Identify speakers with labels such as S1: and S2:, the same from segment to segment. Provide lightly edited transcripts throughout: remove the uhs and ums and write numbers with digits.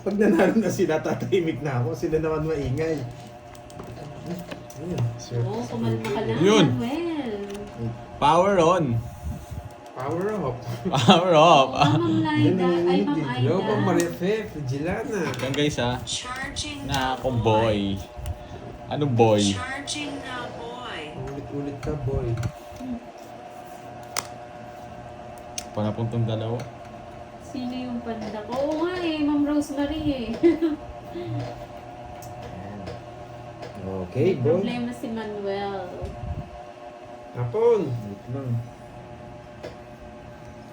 S1: Pag nanalo na sila, tatahimik na ako. Sila naman maingay.
S2: Oo, kumalma ka lang,
S3: Yun.
S2: Manuel.
S3: Power on.
S4: Power up.
S3: Power off.
S2: Oo, Ma'am Laida. Ay, Ma'am
S4: Hello, Ma'am
S2: Aida.
S4: Maria Fe, Frigilana.
S3: Yan guys ha.
S5: Charging
S3: Na
S5: na
S3: akong boy. Anong boy?
S5: Charging na boy.
S4: Ulit-ulit ka, boy.
S3: Panapuntong dalawa.
S2: Sino yung panda ko? Oo nga eh, Ma'am Rosemary eh.
S1: Okay,
S2: May
S1: bro.
S2: problema si Manuel.
S4: Hapon.
S1: Wait lang.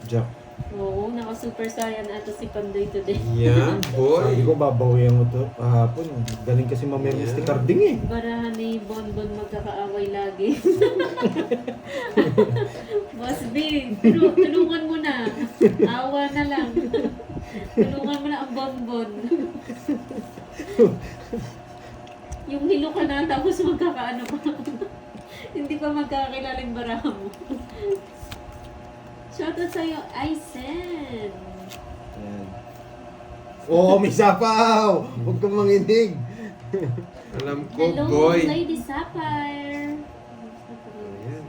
S1: Jack.
S2: Oo, naka-super saiyan ata si Pandoy today.
S4: Yan,
S1: Sabi
S4: boy.
S1: ko, babawihan mo to kahapon. Galing kasi mamaya
S4: Yeah.
S1: Mystic Carding eh.
S2: Barahan ni Bonbon magkakaaway lagi. Boss B, tulungan mo na. Awa na lang. Tulungan mo na ang Bonbon. Yung hilo ka na tapos magkakaano pa. Hindi pa magkakakilala yung barahan mo. Shoutout sa'yo, Aisen.
S1: Yan. Oo, may sapaw! Huwag kang manginig.
S4: Alam ko,
S2: Hello,
S4: boy.
S2: Lady Sapphire.
S4: Ayan.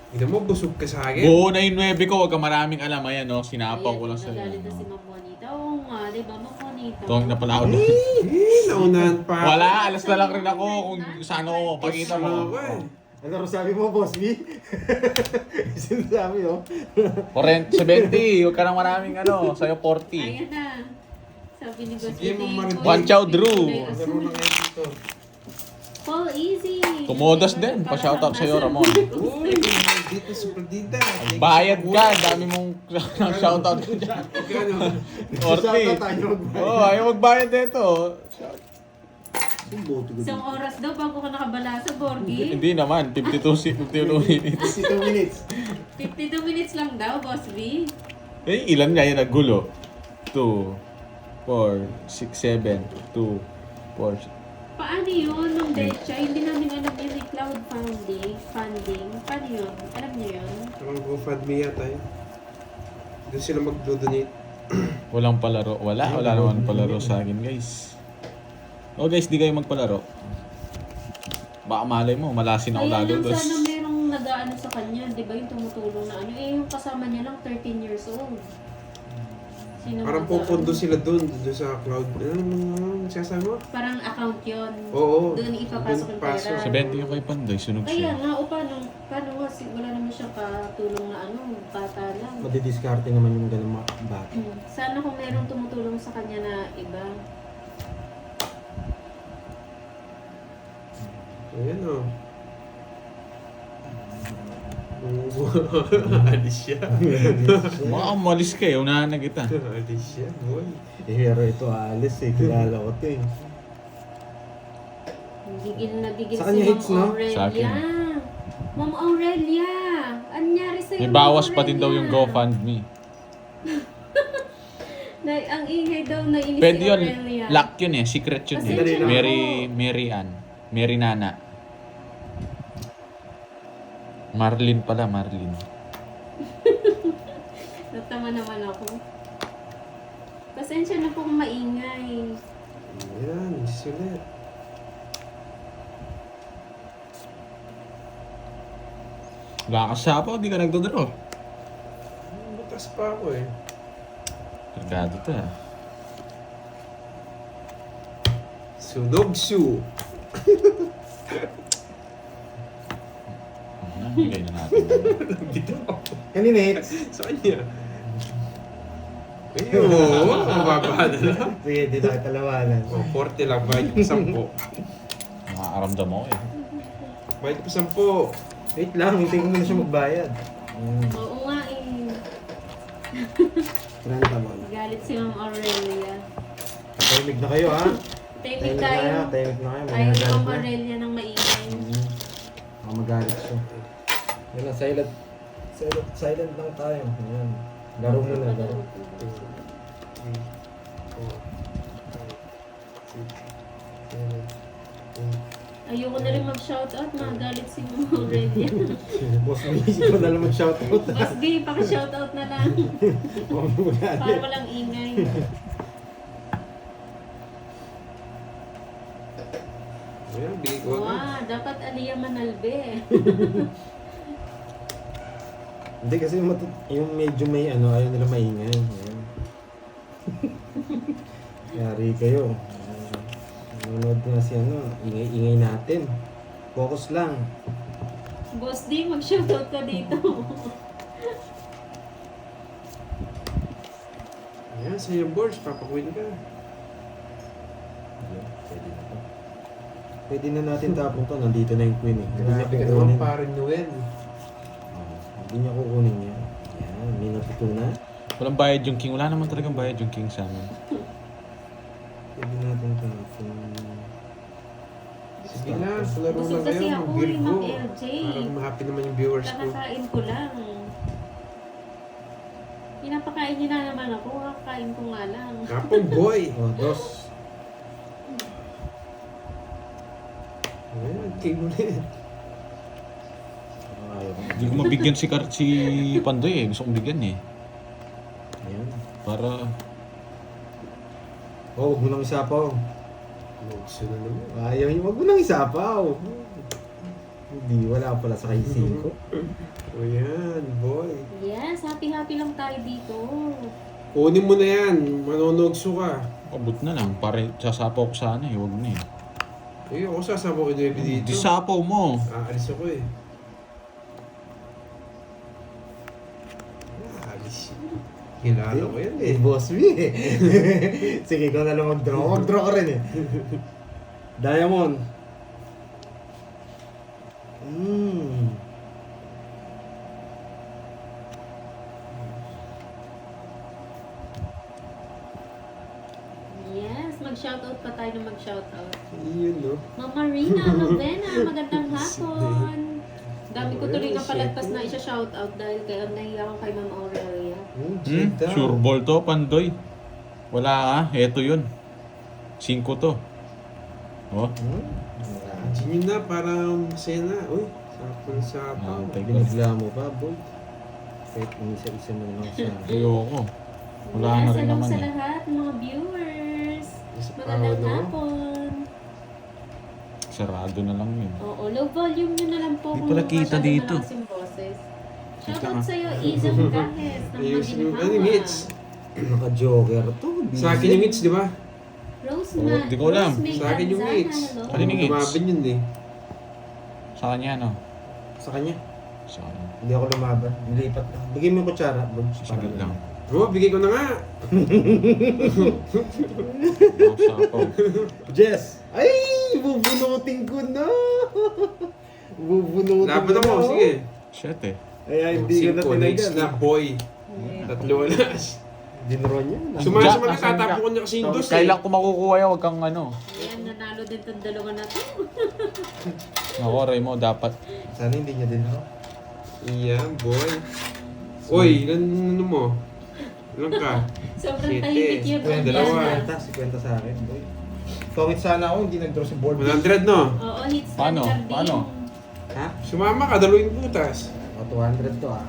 S4: Tignan mo, busog ka sa akin.
S3: Buo na yung 9 ko. Huwag ka maraming alam. Ayan no. Sinapaw ko lang sa'yo.
S2: Nagalit na si Ma'am Juanita. Oo nga, di ba Ma'am Juanita?
S3: Tuwag na pala ako doon.
S4: Naunahan pa.
S3: Wala. Alas na lang rin ako kung saan ako. Pakita mo.
S1: Ano rin sabi mo, Boss B? Sinasabi, oh.
S3: 70. Huwag ka nang maraming ano. Sa'yo 40.
S2: Ayan na. Sabi ni Boss
S4: Sige,
S2: Bibi,
S4: Ma'am Marie.
S3: Juan Chow Drew.
S4: Laro na ngayon dito.
S2: Paul Easy.
S3: Kumodas din. Pa-shoutout sa'yo, Ramon.
S4: Uy, dito sa Perdida.
S3: Bayad ka. Dami mong shoutout ko dyan.
S4: Magkano?
S3: 40.
S1: tayo magbayad.
S3: Oo, ayaw magbayad dito.
S2: Isang oras daw bago ka nakabala sa Borgi.
S3: Hindi naman. 52 minutes.
S1: 62 minutes.
S2: 52 minutes lang daw, Boss B.
S3: Eh, ilan nga yun nagulo? 2, 4, 6, 7, 2, 4.
S2: Paano yun, Ma'am Decha? Hindi namin alam yun yung cloud funding. Paano yun? Alam niyo yun?
S4: Parang GoFundMe yata yun. Doon sila mag-donate.
S3: Walang palaro. Wala naman palaro sa akin, guys. Oh, guys, di kayo magpalaro. Baka malay mo, malasin ako
S2: Kaya
S3: lalo.
S2: lang
S3: Tapos,
S2: sana merong nag-ano sa kanya, di ba yung tumutulong na ano. Eh, yung kasama niya lang 13 years old. Sino
S4: Parang
S2: mag-ano?
S4: pupundo sila doon sa cloud. Ano sasabi mo?
S2: Parang account yun.
S4: Oo.
S2: Doon ipapasok yung
S4: Doon pasok.
S2: pera.
S3: 70 yung kay Pandoy, sunog
S2: Kaya
S3: siya.
S2: nga, o paano nga, wala naman siyang katulong na ano, bata lang.
S1: Madidiskarte naman yung ganun mga bata.
S2: Sana kung merong tumutulong sa kanya na iba.
S4: Ayan o. Alis siya.
S3: Mga umalis kayo, unahan na kita.
S4: Alis siya, boy.
S1: Pero ito aalis eh. Kilala ko to eh.
S2: Nagigil
S1: Sa kanya
S2: si
S1: hits,
S2: Ma'am
S1: no?
S2: Aurelia.
S3: Sa akin.
S2: Ma'am Aurelia! Anyari sa'yo,
S3: May
S2: Ma'am
S3: bawas pa din daw yung
S2: Aurelia?
S3: GoFundMe.
S2: Ang ingay daw na inis
S3: Pwede
S2: si
S3: yun,
S2: Aurelia.
S3: lock yun eh, secret yun
S2: Kasi
S3: eh.
S2: dyan
S3: Mary Ann. Mary Nana. Marlin pala, Marlin.
S2: Natawa naman ako. Pasensya na pong maingay.
S4: Ayan, sulit.
S3: Wala ka sapaw, di ka nagdodraw.
S4: Butas pa ako eh.
S3: Kargado to ah.
S4: Sunog su.
S3: Bigay na natin.
S1: Kanina hits.
S4: Sa kanya. Ayun, mababa na lang.
S1: Sige, di na kita lawanan.
S4: O, 40 lang, bayad ko 10.
S3: Nakakaramdam ako eh.
S4: Bayad ko 10.
S1: Wait lang, hintayin ko muna siya magbayad.
S2: Oo nga eh.
S1: 30 mo.
S2: Galit si Ma'am Aurelia.
S1: Tahimik na kayo ha.
S2: Tahimik tayo.
S1: Tahimik na kayo.
S2: Ayaw ni
S1: Magagalit
S2: Ma'am
S1: na.
S2: Aurelia ng maingay.
S1: Baka magalit siya. Yan lang, silent lang tayo. Yan. Laro muna, laro.
S4: 3, 4, 5, 6, 7, 8.
S2: Ayoko na rin mag-shoutout, magalit si Ma'am Aurelia.
S1: Boss B, ikaw na lang mag-shoutout.
S2: Boss B, paki-shoutout na lang.
S1: Huwag mo
S2: Para
S1: magalit.
S2: walang ingay.
S4: Ayan, bigay ko na.
S2: Wow, dapat Aliyah Manalbe.
S1: Hindi kasi yung medyo may ano, ayaw nila maingay. Ayan. Yari kayo. Nanonood nga si ano, ingay-ingay natin. Focus lang.
S2: Boss D, mag-shoutout ka dito.
S4: Ayan, sa'yo boards, papakuin ka.
S1: Ayan, pwede na to. Pwede na natin tapong to. Nandito na yung queen eh. Hindi niya
S4: Grabe ka
S1: kukunin.
S4: naman, parin Noel.
S1: Hindi niya kukunin yan. Ayan, may natutunan.
S3: Walang bayad yung king. Wala naman talagang bayad yung king sa amin.
S1: Pwede natin tapong.
S4: Sige na, palaro
S2: Busog
S4: na
S2: kasi
S4: kayo,
S2: ako,
S4: mag-Virgo.
S2: mag-LJ.
S4: Para ma-happy naman yung viewers ko.
S2: Kakakain ko lang. Pinapakain niyo na naman ako, kakain ko nga lang.
S4: Kapong boy!
S1: Oh, dos.
S4: Ayan, king ulit.
S1: Ayaw ko.
S3: Hindi ko mabigyan si Pandoy eh. Gusto kong bigyan eh.
S1: Ayan.
S3: Para
S1: Oh, huwag mo nang isapaw.
S4: Lugso na naman.
S1: Ayaw niyo, huwag mo nang isapaw. Hindi, wala pala sa kaising ko.
S4: O yan, boy.
S2: Yes, happy-happy lang tayo dito.
S4: Kunin mo na yan, manonogso ka.
S3: abot na lang. Pare, sasapaw ko sana eh. Huwag na eh.
S4: Eh, ako sasama ko dito.
S3: Di sapaw mo.
S4: Aalis ako eh. Aalis yun. Kilala ko yan eh.
S1: Boss B eh. Sige, ikaw na lang mag-draw. Mag-draw ka rin eh. Diamond.
S2: Yes, mag-shoutout pa tayo na mag-shoutout.
S4: Yun no.
S2: Mama Rina Novena, magandang hapon. Dami ko tuloy na palagpas na isa-shoutout dahil kaya nahiya ako kay Ma'am Aurelia.
S3: Sure ball to, Pandoy. Wala ah. Eto yun. 5 to. Oh.
S4: Yun na, parang masaya na. Uy, sapang-sapaw.
S3: Teka.
S1: Binigla mo pa, boy. Kahit isa-isa mo lang sa...
S3: Ayoko. Wala
S2: Yes,
S3: na rin
S2: hello
S3: naman
S2: sa
S3: eh.
S2: lahat, mga viewers.
S4: Isa pa
S2: Magandang
S4: ako, no?
S2: hapon.
S3: Sarado na lang yun.
S2: Oo, low volume nyo na lang po.
S3: Di
S2: kung
S3: pala kita
S2: masyado
S3: dito.
S2: malakas yung boses.
S3: Kita
S2: Shoutout
S3: nga.
S2: sa'yo, Izam Gahes ng
S4: Ayusin yung ano,
S2: Maginhawa.
S4: Mitch.
S1: Naka-joker to. Busy.
S4: Sa akin yung Mitch, di ba?
S2: Rosemary.
S3: Oh, di ko alam.
S4: Sa akin yung Mitch.
S3: Ano yung Mitch?
S4: Tumaban yun eh.
S3: Sa kanya no?
S1: Sa kanya.
S3: Sa kanya.
S1: Hindi ako lumaban. Nilipat lang. Bigyan mo yung kutsara.
S3: Sige lang.
S4: Oo, bigay ko na nga.
S3: Sapaw.
S1: Jess! Ay! Bubunutin ko na! Bubunutin
S4: Laban
S1: ko
S4: ako,
S1: na.
S4: sige.
S3: Shit eh.
S1: Kaya hindi ko na
S4: 5 next na
S1: tinagal.
S4: boy. Tatlo na.
S1: Dinro niya.
S4: Sumasama ka,
S3: Asan ka?
S4: tatapon ko niya kasi yung dos eh.
S3: Kailan ko makukuha yan? Huwag kang ano.
S2: Ayan, nanalo din itong dalawa na to.
S3: Nako, mo dapat.
S1: Sana hindi niya dinro.
S4: Iyan, boy. Uy, ilan ano mo? Ilan ka?
S2: Sobrang
S4: Siyete.
S2: tahimik yun.
S4: Kwenta,
S2: Yan
S4: dalawa.
S2: na.
S1: 50 sa akin. Boy. Tungit sana ako, hindi nag-draw si board.
S4: 100 no?
S2: Oo, hits
S3: Paano?
S2: standard din.
S3: Paano?
S1: Ha?
S4: Sumama ka, dalawin butas.
S1: O, 200 to ah.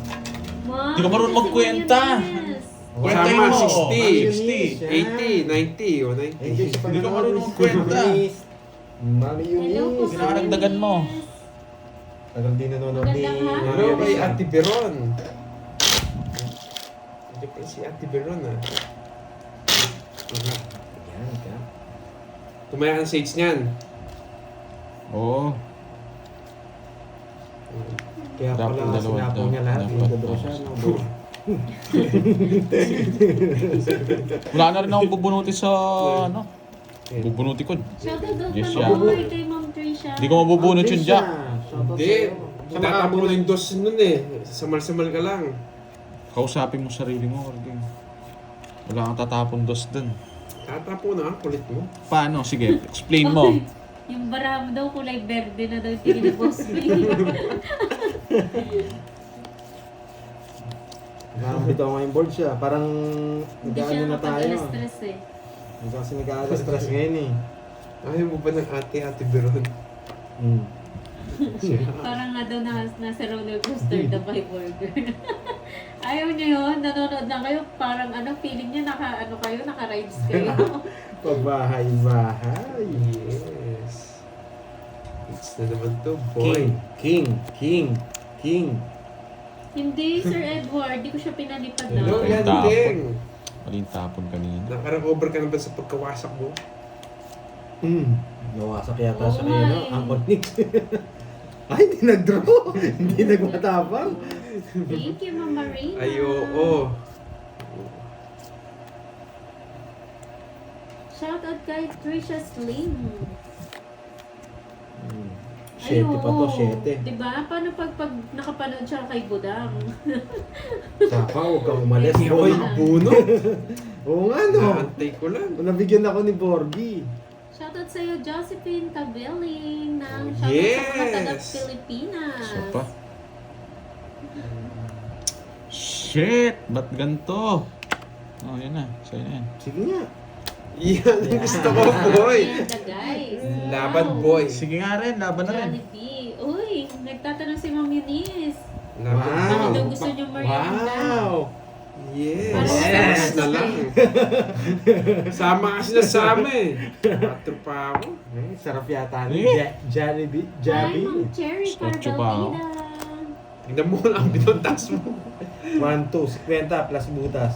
S2: Wow,
S3: Di ka marunong
S2: kasi
S3: magkwenta.
S2: mayonnaise.
S3: Kwenta
S4: Sama,
S3: mo.
S4: 60.
S3: 60.
S4: 80, 90 o 90.
S1: Enjoy sa
S3: Hindi ka
S1: panonood.
S3: marunong magkwenta.
S2: Hello po,
S1: Mayonnaise.
S3: Dinaragdagan mo.
S1: Tagal din nanonood ni...
S2: Magandang hapon.
S4: Ano kay Ate Beron? Hindi pa si Ate Beron ah.
S1: Yan ka.
S4: Tumaya ang sage niyan.
S3: Oo.
S1: Kaya
S3: Dapat
S1: pala
S3: dalawa
S1: sinapaw
S3: daw.
S1: niya lahat.
S3: Dapat
S1: Yung draw siya.
S3: tapos.
S1: No? Boy.
S3: Wala na rin akong bubunuti sa ano. Bubunuti ko.
S2: Shoutout daw
S3: Yes,
S2: pa
S3: yeah.
S2: naman kay Ma'am Trisha.
S3: Hindi ko mabubunot yun, Jack.
S4: Hindi. Tatapon mo yung dos nun eh. Samal-samal ka lang.
S3: Kausapin mo sarili mo. Orging. Wala kang tatapon dos dun.
S4: Tatapon na, kulit mo.
S3: Paano? Sige, explain mo.
S2: Yung bara mo daw kulay verde na daw yung tingin ni Boss B.
S1: Nakakabitaw nga yung board siya. Parang
S2: Hindi
S1: nag-ano
S2: siya
S1: na tayo.
S2: nakapag-stress eh.
S1: Hindi kasi nag-stress ngayon eh.
S4: Ayaw mo ba ng Ate Beron?
S2: Parang nga daw nasa roller coaster the five burger. Ayaw niya yun, nanonood lang kayo. Parang feeling niya naka-rides kayo.
S1: Pabahay-bahay.
S4: Yes. It's na naman to, boy.
S1: King.
S2: Hindi, Sir Edward. Di ko siya pinalipad
S4: Hello,
S2: na.
S4: yan
S3: Tapon.
S4: ding.
S3: Maling tapon kanina.
S4: Nakarecover ka na ba sa pagkawasak mo?
S1: Nawasak yata
S2: Oo
S1: sa
S2: nga
S1: kanya, no?
S2: eh.
S1: Ang Onyx. Ay, hindi nag-draw. Hindi nagmatapang.
S2: Thank you, Ma'am Marina.
S4: Ay, oo.
S2: Shoutout kay Trisha Slim.
S1: Shete pa to, shete.
S2: Diba? Paano pag nakapanood siya kay Budang?
S1: Saka, huwag kang umalis.
S4: Hindi ako
S1: Boy.
S4: yung buno.
S1: Oo nga, no?
S4: Naantay ko lang.
S1: Nabigyan ako ni Borgie.
S2: Shoutout sa'yo, Josephine Tabeling ng
S4: Oh,
S2: shoutout sa mga
S4: yes!
S2: taga-Pilipinas.
S3: Isa pa. Shit! Ba't ganito? Oh, yun na. Sa'yo na yan.
S1: Sige nga.
S4: Yan ang gusto ko, boy.
S2: And the guys.
S4: Laban,
S2: Wow.
S4: boy.
S3: Sige nga rin, laban na rin.
S2: Jollibee. Uy, nagtatanong si Ma'am Eunice.
S4: Laban.
S2: Ano daw gusto niyo merienda?
S1: Wow!
S4: Yes.
S2: Yes.
S4: Yes. Na lang. Sama kasi na sama eh. Patro pa ako.
S1: Ay, sarap yata
S3: Eh.
S1: ni Jollibee.
S2: Hi,
S1: Jollibee.
S2: Ma'am Cherry
S3: Scotch pa ako.
S2: Carbaldida.
S4: Tignan mo lang ang binontas mo.
S1: 1, 2, 50 plus butas.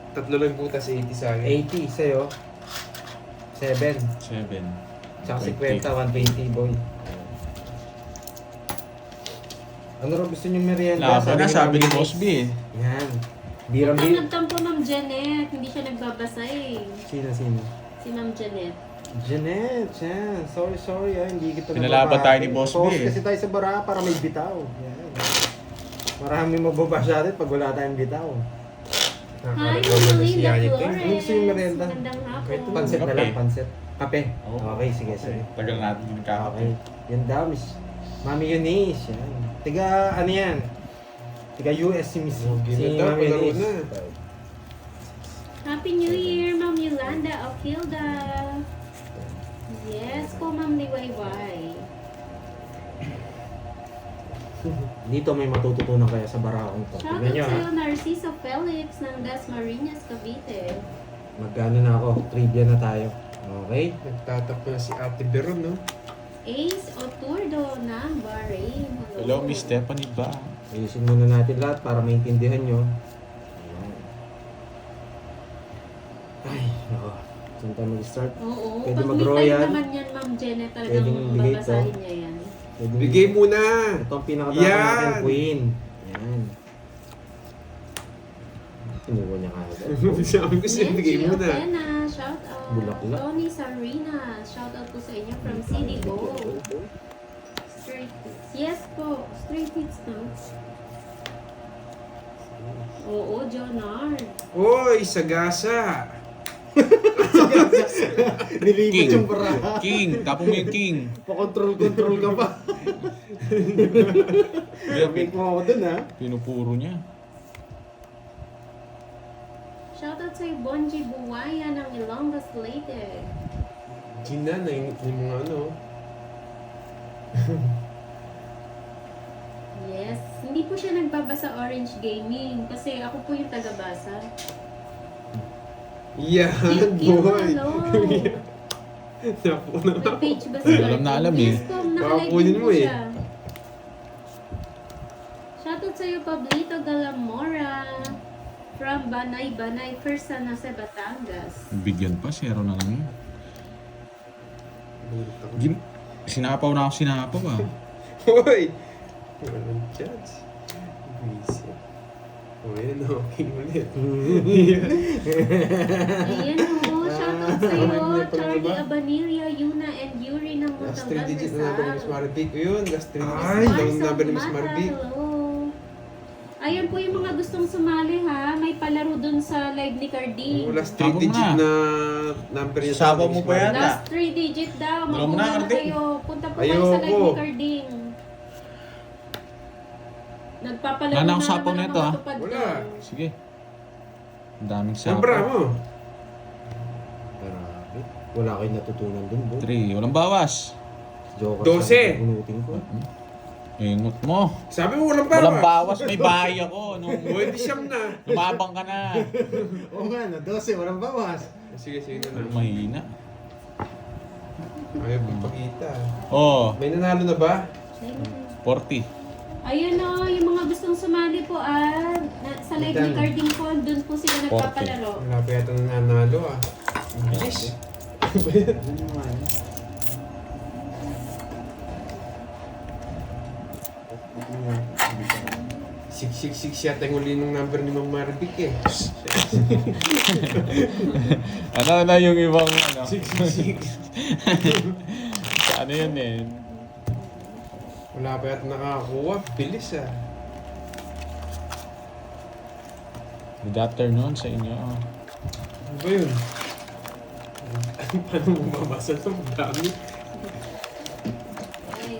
S4: Tatlo lang butas, 80 sa akin.
S1: 80 sa'yo. 7.
S3: 7.
S1: Tsaka 50, 120 boy. Ano rin gusto niyong merienda?
S3: Laban na, sabi ni
S1: Ma'am
S3: Boss B eh.
S1: Yan.
S2: Ang
S1: Birang-bir.
S2: nagtampo Ma'am Janet, hindi siya nagbabasa eh.
S1: Sino?
S2: Si Ma'am Janet.
S1: Janet, yan. Sorry hindi kita
S3: Pinalaban
S1: nababasa.
S3: tayo ni Boss B,
S1: Focus
S3: eh.
S1: kasi tayo sa bara para may bitaw. Yan. Marami mababash natin pag wala tayong bitaw.
S2: Hi,
S4: Nakaka-recover na si
S2: Linda
S4: Yayit eh.
S2: Flores.
S1: Ano gusto yung merienda?
S2: Magandang hapon.
S4: Ito.
S1: Pansit na
S3: Kape.
S1: lang, pansit. Kape?
S3: Oo.
S1: Okay, sige.
S3: Tagal natin din kakape.
S1: Okay. Yan daw, Miss Mami Eunice. Yan. Tiga, ano yan? Tiga US si Miss.
S4: Okay
S1: Si
S4: na daw,
S1: Mami
S4: palaro
S1: Eunice.
S4: na.
S2: Happy New Year, Ma'am Yolanda Okilda. Yes po, Ma'am Liwayway.
S1: Dito may matututunan kaya sa baraong to.
S2: Shoutout
S1: Tignan nyo ha.
S2: sa'yo, Narciso Felix ng Dasmariñas, Cavite.
S1: Magkano na ako? Trivia na tayo. Okay?
S4: Nagtatap na si Ate Beron, no?
S2: Ace Oturdo ng Bahrain.
S3: Hello, Miss Stephanie ba?
S1: Ayusin muna natin lahat para maintindihan nyo. Ayan. Ay, nako. Saan tayo mag-start?
S2: Oo,
S1: Pwede
S2: pag may
S1: mag-royal.
S2: time naman yan, Ma'am Janet, talagang
S1: Pwedeng bigay to.
S2: babasahin niya yan.
S1: Pwede
S4: Bigay muna!
S1: Ito ang pinakatapan
S4: Yan!
S1: natin, Queen. Yan. Tinuwa niya kagad.
S4: Sabi ko siya, bigay
S2: Nenji
S4: muna.
S2: Otena, shout out.
S1: Bulaklak.
S2: Tony Sarina, shout out po sa inyo from CD Go. Straight hits. Yes po, straight hits no. Oo, Jonard.
S4: Hoy, sagasa!
S1: Nilibot
S3: King.
S1: yung baraha.
S3: King! Tapo mo yung king!
S1: Pa-control ka pa. Make mo ako dun ha.
S3: Pinupuro niya.
S2: Shout out sa Bonji Buwaya ng Ilongos Leyte.
S4: Gina, nainit yung mga ano.
S2: Yes, hindi po siya nagbabasa Orange Gaming kasi ako po yung tagabasa.
S4: Yan,
S2: Thank you,
S4: boy!
S2: hello.
S4: Napo na
S2: May page ba
S3: Hindi, alam na alam eh.
S2: Yes po, nakalive
S4: Baka
S2: din po
S4: mo eh.
S2: siya. Shoutout sa'yo, Pablito Galamora. From Banay, first sa nasa Batangas.
S3: Bigyan pa, 0 na lang yun. Sinapaw na ako sinapaw ah.
S4: Hoy! Walang chance. Busy. O yan, okay ulit.
S2: Ayan o, shoutout sa'yo,
S4: Ano pa
S2: Charlie
S4: ba?
S2: Abanilla, Yuna, and Yuri ng
S4: Last
S2: Montalban
S4: 3 digits na number ni Miss
S2: Rizal.
S4: Marvic. Yun, last 3 digits
S1: Ay,
S4: na
S2: Mars
S4: number ni Miss
S2: Almata,
S4: Marvic.
S2: hello. Ayan po yung mga gustong sumali ha. May palaro dun sa live ni Carding.
S4: Oh, last
S3: Tapo
S4: 3
S3: mo
S4: digit
S3: na.
S4: na number niya.
S3: Sabaw
S4: ni
S3: mo
S4: Miss
S3: pa yan.
S4: Marvic.
S2: Last 3 digit daw.
S3: Wala mo
S2: Makuha
S3: na,
S2: na
S3: Carding.
S2: kayo. Punta po kayo sa live
S4: Ayoko.
S2: ni Carding. Nagpapalaro
S3: Wala na
S2: na
S3: akong sapaw
S2: naman ang
S3: nito,
S2: mga
S3: ha?
S2: tupad
S4: Wala.
S2: doon.
S3: Sige. Ang daming
S4: Sobra
S3: sapaw.
S4: mo.
S1: Grabe. Wala kayong natutunan dun, bro.
S3: 3. Walang bawas.
S1: Joker
S4: 12.
S1: sana unutin ko.
S3: Ingot mo.
S4: Sabi mo, walang bawas.
S3: Walang bawas. May bahay ako. Nung
S4: O, hindi siyam na.
S3: lumabang ka na.
S1: Oo nga, no, 12, walang bawas.
S4: Sige, sige na lang.
S3: Mahina.
S4: Ayaw pong pakita.
S3: Oh,
S4: May nanalo na ba?
S3: 40.
S2: Ayun o, yung mga gustong sumali po sa live ni
S4: Itan.
S2: Carding Con, doon po sila nagpapalaro.
S4: Wala pa yata nanalo ah. Bilis. Six yata yung uli ng number ni Mang Marvick eh.
S3: Ano na yung ibang ano?
S4: 666.
S3: Ano yun eh?
S4: Wala pa yata nakakakuha. Bilis ah.
S3: Good afternoon sa inyo.
S4: Ano ba yun? Paano mo mabasa ito? Ang dami.
S2: Ay,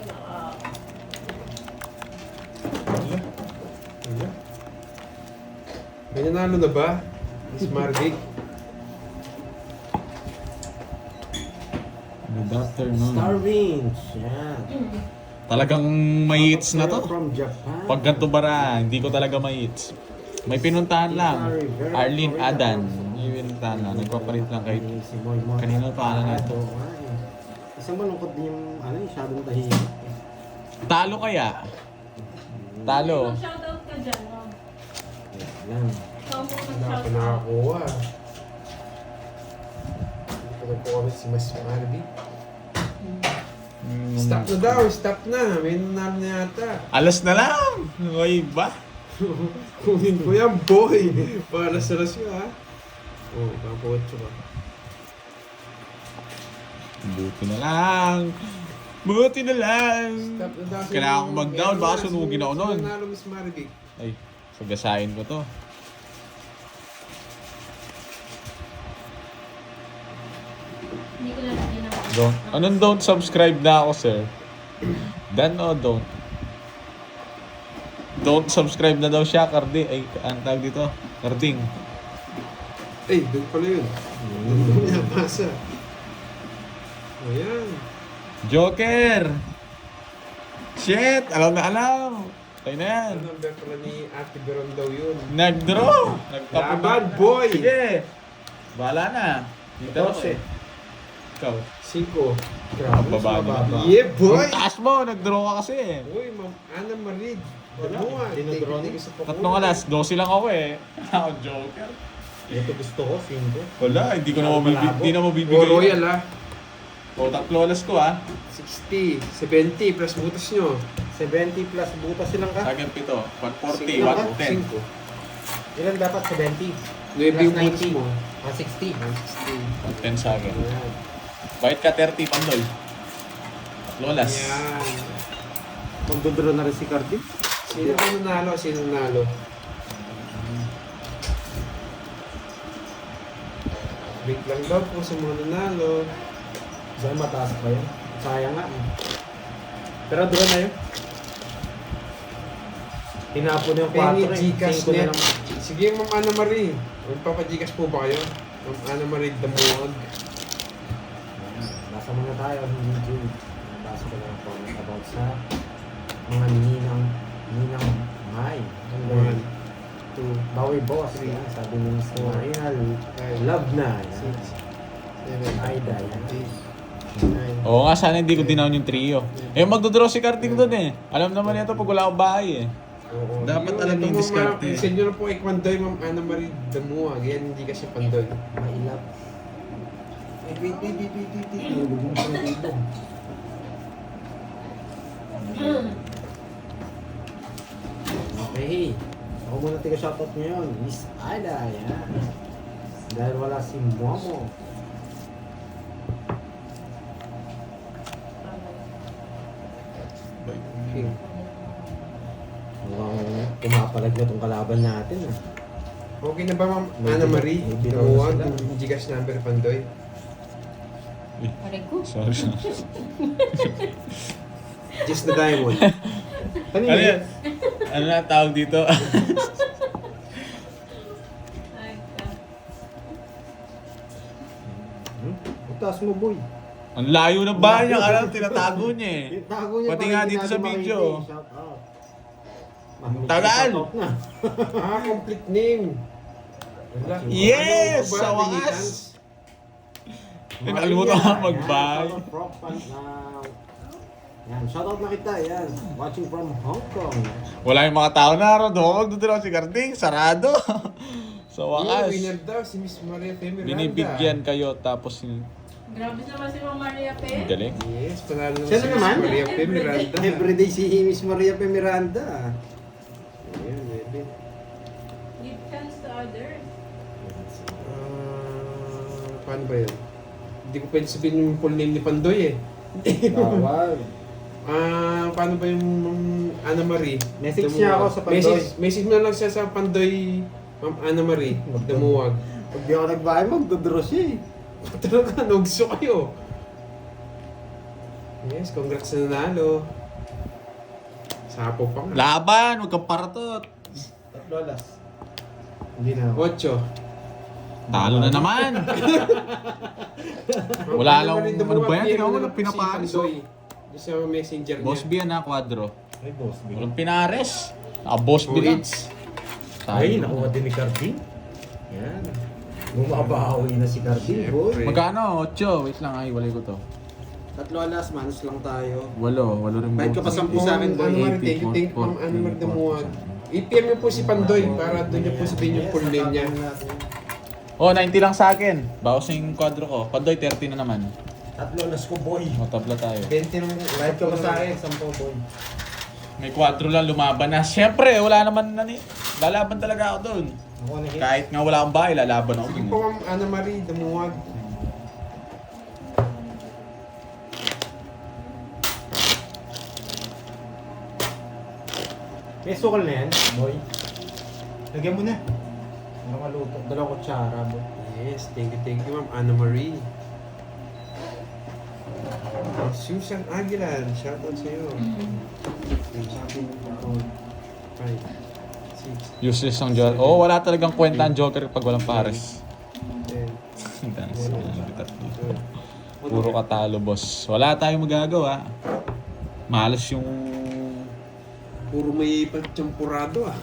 S4: Wala. May nanalo na ba? Miss Marvick?
S3: Good afternoon.
S1: Starwings. Yan.
S3: Talagang may hits na to.
S1: From Japan.
S3: Pag ganito bara, hindi ko talaga may hits. May pinuntahan lang. Arlene Adan. May pinuntahan lang. Nagpapalit lang kay...
S1: Si Moy Moy.
S3: Kanina pa ano na ito?
S1: Isang malungkot din yung masyadong tahimik.
S3: Talo kaya? Talo.
S2: mag-shoutout ka dyan. Oh.
S1: Yan.
S2: Ikaw mo
S4: Wala pa
S2: mag-shoutout.
S4: nakakuha. Ito po kami si Miss Marvick. Stop na daw, stop na. May nanalo na yata.
S3: Alas na lang! May ba?
S4: Kunin ko yan, boy! Para sa rasyo, ha? Oo, kapotso ka.
S3: Buti na lang! Buti na lang!
S4: Stop na daw.
S3: Kailangan ko mag-down, baka sunugin ako nun.
S4: Nanalo, Miss Marvick.
S3: Ay, sagasain ko to.
S2: Hindi ko lang din ako.
S3: Anong don't subscribe na ako, sir? Dan o don't? Don't subscribe na daw siya, Cardi. Ay, ang tawag dito? Carding.
S4: Eh, doon pala yun. Doon ko pinapasa. Ayan.
S3: Joker! Shit! Alam na alam! Tayo na yan.
S4: Ang number pala ni Ate Beron daw yun.
S3: Nag-draw! Nagtapo
S4: Laban, boy!
S3: Sige! Bahala na. Dito ako eh. Ikaw.
S4: 5.
S1: Grabe,
S3: Mababa
S1: mas mababa.
S4: Yeah, boy!
S3: Ang taas mo! Nag-draw ka kasi eh.
S4: Uy, Ma'am Ana Marid.
S1: Wala.
S4: Ano nga?
S1: Dinodro
S4: Tigil
S1: ni-
S4: ko sa pakuha.
S3: Tatlong alas, 12 lang ako eh. Ako, Joker.
S1: Ito gusto ko, Simbo.
S3: Wala, hindi ko na
S1: Malabo.
S3: hindi na
S4: Oh,
S3: mabibigay.
S4: Royal ah.
S3: O, tatlo alas ko ah.
S4: 60, 70 plus butas nyo.
S1: 70 plus butas silang ka.
S3: Sa akin pito, 140,
S1: Sige,
S3: 110.
S4: 5.
S1: Ilan dapat? 70?
S4: 9 yung butas
S1: 90.
S4: mo.
S1: 60.
S4: 60.
S3: 110 sa akin.
S1: Ayan.
S3: Bayad ka 30, Pandoy. Tatlo alas.
S4: Yan.
S1: Magdodro na rin si Cardi.
S4: Sino ba nanalo? Sino nanalo? Wait lang daw po sa mga nanalo.
S1: Saan mataas pa yan? Sayang nga. Pero draw na yun. Tinapon yung 4
S4: Penny
S1: eh.
S4: Gcash
S1: 5 na
S4: net.
S1: lang.
S4: Sige, Ma'am Ana Marie. Magpapa-Gcash po ba kayo? Ma'am Ana Marie Damuag.
S1: Nasa muna tayo. YouTube. Nabasa ko lang comment about sa mga ninang May.
S4: One, two,
S1: Bawi boss.
S4: three,
S1: Yan, sabi ni Mr.
S4: four,
S1: Marina.
S4: five,
S1: Love na. Yan.
S4: 6, 7,
S1: Aida. Yan.
S4: 8, 9.
S3: Oo nga, sana hindi ko dinaon yung trio. Eh, magdodraw si Karting doon eh. Alam naman nito pag wala akong bahay eh.
S4: Oo.
S3: Dapat
S4: Yun,
S3: alam
S4: ito
S3: yung
S4: mo,
S3: diskarte.
S4: Send nyo na po kay Kwandoy, Ma'am Ana Marie Damuag. Yan, hindi kasi Pandoy.
S1: Mailap. Wait. Lubog mo dito. Okay. Ako muna tiga shoutout ngayon. Miss Aida. Yan. Dahil wala si Momo.
S4: King.
S1: Mukhang pumapalag na tong kalaban natin. Ah.
S4: Okay na ba, Ma'am
S1: May
S4: Ana
S1: bin-
S4: Marie
S1: may binaw na
S4: Damuag?
S1: sila.
S4: Yung Gcash number Pandoy.
S2: Aray ko.
S3: Sorry.
S4: Just the diamond.
S1: Kanina.
S3: Ano yan? Ano na tawag dito?
S2: Ay, ka.
S1: Utaas mo, boy.
S3: Ang layo ng bahay niya, alam, tinatago niya eh.
S1: Yung tago niya,
S3: Pati
S1: parang
S3: nga
S1: hindi
S3: dito sa
S1: natin
S3: video.
S1: makita eh. Shout out.
S3: Tagal!
S1: Shout out na.
S4: Complete name. Wala.
S3: Yes!
S4: Ano ba,
S3: Sa wakas!
S4: Dilitas?
S3: Nakalimutan ko mag-buy.
S1: Yan, shoutout na kita, yan. Watching from Hong Kong.
S3: Wala yung mga tao na ron. Doon si Carding. Sarado. Sa wakas.
S4: Winner daw si Miss Maria P. Miranda.
S3: Binibigyan kayo tapos
S2: Grabe naman si Ma'am Maria Pe.
S3: galing.
S4: Yes, panalo naman
S1: Sino
S4: si Miss
S1: naman?
S4: Maria P. Miranda.
S1: Everyday si Miss Maria P. Miranda.
S4: Ayan, maybe.
S2: Give chance to others.
S4: Paano ba yun? Hindi ko pwede sabihin yung full name ni Pandoy eh.
S1: Tawag.
S4: Paano ba yung Ana Marie?
S1: Message niya ako sa Pandoy.
S4: Message mo na lang siya sa Pandoy, Ma'am Ana Marie. Damuwag.
S1: Pag di ako nagbahay, magdodraw siya eh.
S4: Talaga, nugso kayo. Yes, congrats na nanalo. Sapo pa nga.
S3: Laban! Huwag kang paratot.
S1: Tatlo alas. Hindi na ako.
S4: 8.
S3: Talo na naman. Wala lang. Ano ba yan? Tingnan mo lang pinapares.
S4: Doon sa messenger niya.
S3: Boss B yan ha, Quadro.
S1: Ay, boss.
S3: Walang pinares. Boss B lang.
S1: Ay, nakuha din ni Carding. Yan. Bumabawi na si Carding, boy.
S3: Magkano? 8. Wait lang ay, walay ko to.
S1: Tatlo alas, manos lang tayo.
S3: Walo rin
S1: Bayad ka pa 10 sa akin, boy.
S4: Ano Marie, thank you, Ma'am Ana Marie Damuwag. I-PM niyo po si Pandoy para doon niyo po sabihin yung full name niya.
S3: Oh, 90 lang sa akin. Bawas yung Quadro ko. Pandoy, 30 na naman.
S1: Tatlo alas ko, boy.
S3: Matabla tayo.
S4: 20 nung...
S1: Bayad ka pa sa akin, 10, boy.
S3: May Quadro lang lumaban na. Siyempre, wala naman lalaban talaga ako doon.
S1: Ako na hit.
S3: Kahit nga wala akong bahay, lalaban ako
S4: Sige
S3: dun.
S4: po, Ma'am Ana Marie Damuwag.
S1: May sukal na yan, boy. Lagyan mo na. Ano maluto? 2 kutsara, boy.
S4: Yes, thank you, Ma'am Ana Marie. Susan Aguilar, shoutout sa'yo.
S1: Sabi mo,
S4: 5, 6,
S3: Useless ang Joker. Oh, wala talagang kwenta ang Joker pag walang pares.
S4: 10,
S3: Dance. Puro katalo, boss. Wala tayong magagawa. Malas yung...
S4: Puro may pagchampurado ah.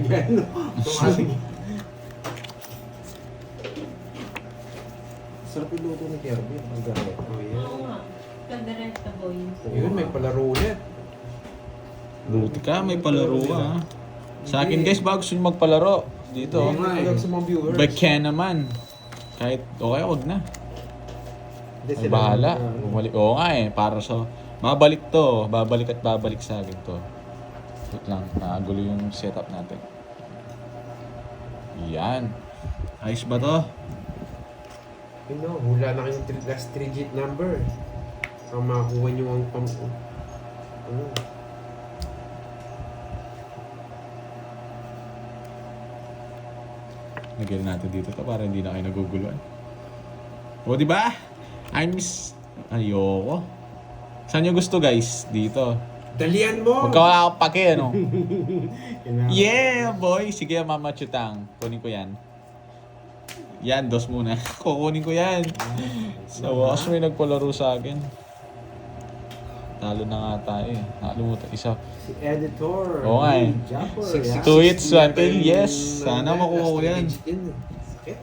S1: Gano? Tumating. Sarap yung luto ni Kirby. Ang galit.
S4: Oh,
S2: Oo
S4: yeah.
S2: nga. Kandareta boy.
S4: Yun, may palaro ulit.
S3: Buti ka, may palaro ka. Sa akin guys, bago gusto nyo magpalaro. Dito.
S4: Hindi, nakalag sa mga viewers.
S3: Backhand naman. Kahit okay, wag na.
S1: Hindi
S3: Ay, bahala. Bumalik. Oo nga eh. Para sa... Babalik to. Babalik at babalik sa akin to. Wait lang. Nakagulo yung setup natin. Yan. Ayos ba to?
S4: You know, hula na kayong last 3-digit number. Ang makakuha nyo ang pam... Ano?
S3: Lagyan natin dito to para hindi na kayo naguguluhan. O, di ba? I miss... Ayoko. Saan nyo gusto, guys? Dito.
S4: Dalian mo!
S3: Magkawala akong pake, ano? Yeah, boy! Sige, Mama Chutang. Kunin ko yan. Yan, 2 muna. Kukunin ko yan. Sa wakas may nagpalaro sa akin. Talo na nga tayo eh. Nakalimutan. Isa.
S1: Si Editor.
S3: Oo nga eh.
S1: Japper.
S4: 6,
S3: 2 hits, 1 kill. Yes! Sana makuha ko yan.
S4: Sakit.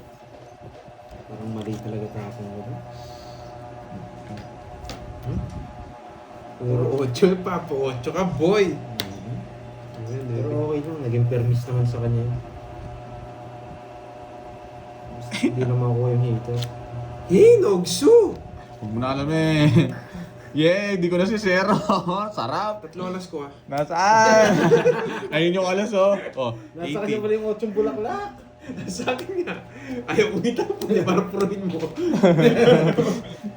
S1: Parang mali talaga tapon ko.
S4: Puro 8 pa. 8 ka, boy!
S1: Pero okay lang. Naging permis naman sa kanya. Basta hindi na makuha yung hater.
S4: Hinogsu!
S3: Huwag mo na alam eh. Yeah, di ko na si Zero. Sarap.
S4: 3 alas ko ah.
S3: Nasaan? Ayun yung alas oh. Oh,
S1: Nasa kanya
S3: 80.
S1: pala yung 8 bulaklak.
S4: Sa akin nga. Ayaw kong itapon niya para puruin mo.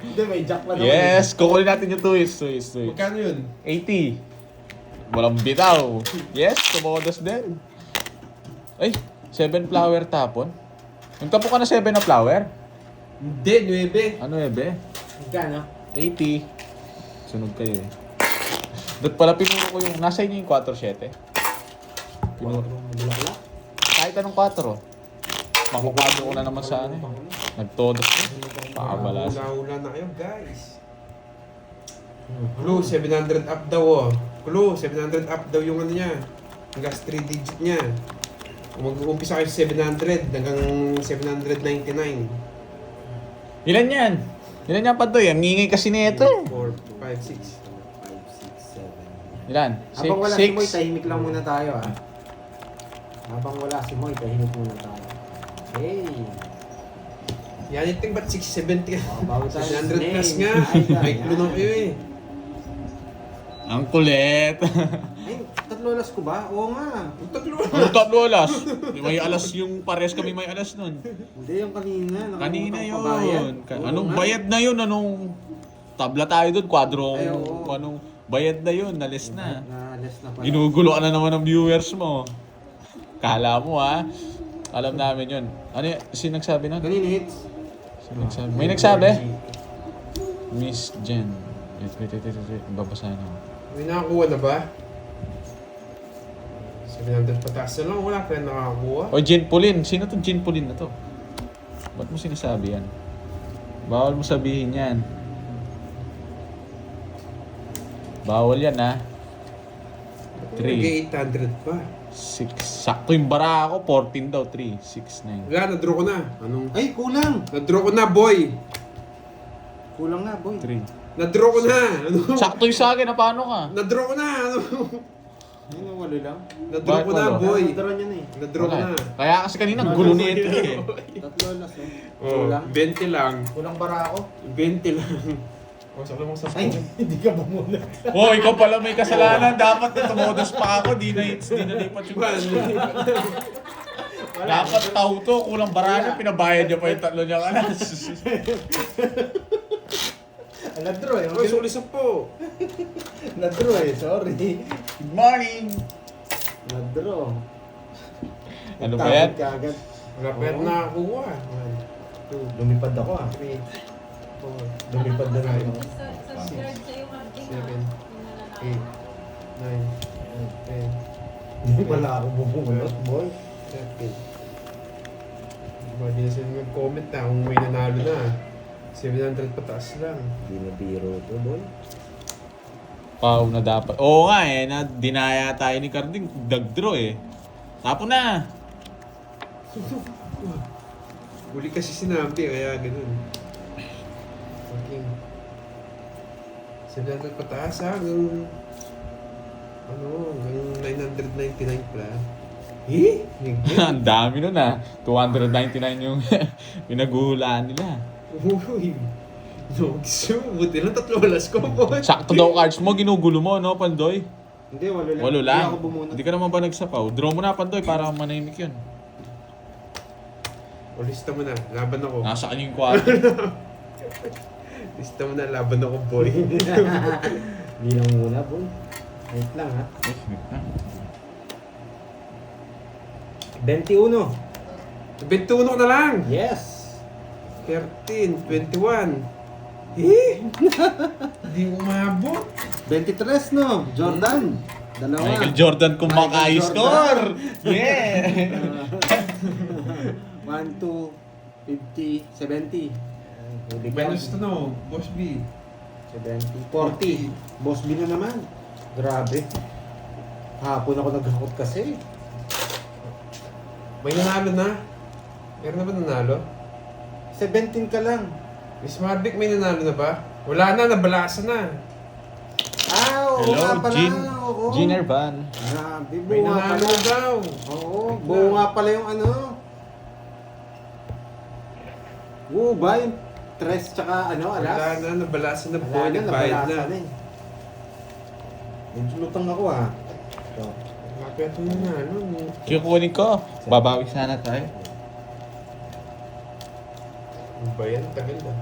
S1: Hindi, may jack pa naman.
S3: Yes, kukunin natin yung 2 hits.
S4: Magkano yun?
S3: 80. Walang bitaw. Yes, kumodos din. Ay, 7 flower tapon. Nagtapo ka na 7 na flower?
S4: Hindi, 9.
S3: Ano ebe?
S1: Magkano?
S3: 80. Sunog kayo eh. Doon pala pinuro ko yung, nasa inyo yung 4-7. Pinuro.
S1: Bulaklak?
S3: Kahit anong 4. Makukwado ko na naman sa ano eh. Nagtodos ko. Pakabalas.
S4: Hula-hula na kayo, guys. Clue, 700 up daw oh. Clue, 700 up daw yung ano niya. Yung last 3 digit niya. Kung mag-uumpisa kayo sa 700 hanggang 799.
S3: Ilan yan? Ilan yan pa to? Ang ngingay kasi nito eh.
S4: 4, 5, 6.
S1: 5, 6, 7.
S3: Ilan?
S1: Habang wala si Moy,
S3: 6.
S1: tahimik lang muna tayo ah. Habang wala si Moy, tahimik muna tayo. Hey!
S4: Yan iting ba't 670 ka?
S1: Oh, bago tayo
S4: 700 plus nga.
S1: Ay,
S4: May clue na kayo eh.
S3: Ang kulit.
S1: Ay, tatlo oras ko ba? Oo nga.
S4: Ang tatlo.
S3: Ang tatlo alas. May alas yung pares kami may alas nun.
S1: Hindi, yung kanina.
S3: Kanina
S1: Nakapabayad.
S3: yun.
S1: Oo
S3: Anong
S1: nga.
S3: bayad na yun? Anong tabla tayo dun? Quadro.
S1: Ay, oo.
S3: Anong bayad na yun? Nalis na.
S1: Na-less na pala.
S3: Ginugulo ka na naman ng viewers mo. Kala mo ha. Alam namin yun. Ano yun? Sino nagsabi nun?
S1: Kanina hits.
S3: Sino nagsabi? May nagsabi? Miss Jen. Wait. Babasahin ako.
S4: May nakakuha na ba? 700 pataas na lang. Wala pa yan nakakuha.
S3: O Jen Pauline. Sino to Jen Pauline na to? Ba't mo sinasabi yan? Bawal mo sabihin yan. Bawal yan ha. 3,
S4: Nag-800 pa.
S3: 6. Sakto yung bara ako. 14 daw. 3, 6, 9.
S4: Wala, na-draw ko na. Anong?
S1: Ay, kulang.
S4: Na-draw ko na, boy.
S1: Kulang nga, boy.
S3: 3.
S4: Na-draw ko na. Ano?
S3: Sakto yung sa akin. Na paano ka?
S4: Na-draw ko na. Ano?
S1: Ayun nga, walo lang.
S4: Na-draw ko na,
S3: Bakit walo?
S4: boy.
S1: Nadara niya na eh.
S4: Na-draw ko
S3: Wala.
S4: na.
S3: Kaya kasi kanina gulo nito eh.
S1: Tatlo oras eh.
S4: Oh,
S1: Kulang.
S4: 20 lang.
S1: Kulang bara ako.
S4: 20 lang. O, sakto mong sa
S1: Ay, hindi ka bumunod.
S3: Oh, ikaw pala may kasalanan. Dapat na tumodos pa ako. Di na hits, di na lipat yung Dapat tao to. Kulang baranya. Pinabayad niya pa yung tatlo niya kanas.
S1: Nadro eh.
S4: Oy, suli sa po.
S1: Nadro eh, sorry.
S3: Good morning.
S1: Nadro.
S3: Ano ba yan?
S1: Tawag ka agad.
S4: Wala pa yan
S1: Oo.
S4: nakakuha.
S1: Lumipad ako ah.
S4: 3, 4,
S1: Lumipad na lang ako.
S2: Subscribe sa'yo, Martin.
S4: 7, 8, 9, 10,
S1: Hindi pala ako bubunot, boy.
S4: 13. Diba, di na sila nag-comment na kung may nanalo na. 700 pataas lang.
S1: Hindi na biro to, boy.
S3: Pau na dapat. Oo nga eh. Na, dinaya tayo ni Carding. Dagdraw eh. Tapo na.
S4: Huli kasi sinabi, kaya ganun. Okay. 700 pataas ha, hanggang hanggang 999 pala. Eh?
S3: Ang dami nun ah. 299 yung pinaghuhulaan nila.
S4: Uy! Nogso! Buti lang 3 oras ko po.
S3: Sakto daw cards mo. Ginugulo mo, no, Pandoy?
S1: Hindi, walo lang.
S3: Walo
S1: Hindi
S3: lang.
S1: ako bumunot.
S3: Hindi ka naman ba nagsapaw? Draw mo na, Pandoy, para manahimik yun.
S4: O, lista mo na. Laban ako.
S3: Nasa kanya yung kwarto.
S4: Lista mo na. Laban ako, boy.
S1: Hindi lang muna, boy. Wait lang ha. 21.
S4: 21 ko na lang.
S1: Yes.
S4: 13, 21. Eh? Di umabot.
S1: 23 no. Jordan. Dalawa.
S3: Michael Jordan kung
S1: Michael
S3: maka-score! Yeah!
S1: 1, 2, 50, 70. Huli ka.
S4: Menos to no, Boss B.
S1: 70, 40. Boss B na naman. Grabe. Hapon ako naghakot kasi.
S4: May nanalo na. Meron na ba nanalo?
S1: 17 ka lang.
S4: Miss Marvick, may nanalo na ba? Wala na, nabalasa na.
S1: Ah, oo
S3: Hello,
S1: nga pala.
S3: Jean.
S1: Oo.
S3: Jean Urban.
S1: Grabe,
S4: May
S1: buo nga
S4: nanalo
S1: pala.
S4: na daw.
S1: Oo,
S4: Wait
S1: buo
S4: lang.
S1: nga pala yung ano. Buo ba yung tres tsaka ano,
S4: Wala
S1: alas?
S4: na, nabalasa na po.
S1: Wala na,
S4: Nagbayad na.
S1: nabalasa na eh. Medyo lutang ako ah. Ito.
S4: Kapit mo na, ano.
S3: Kukunin ko. Babawi sana tayo.
S4: Ano ba yan? Tagal na.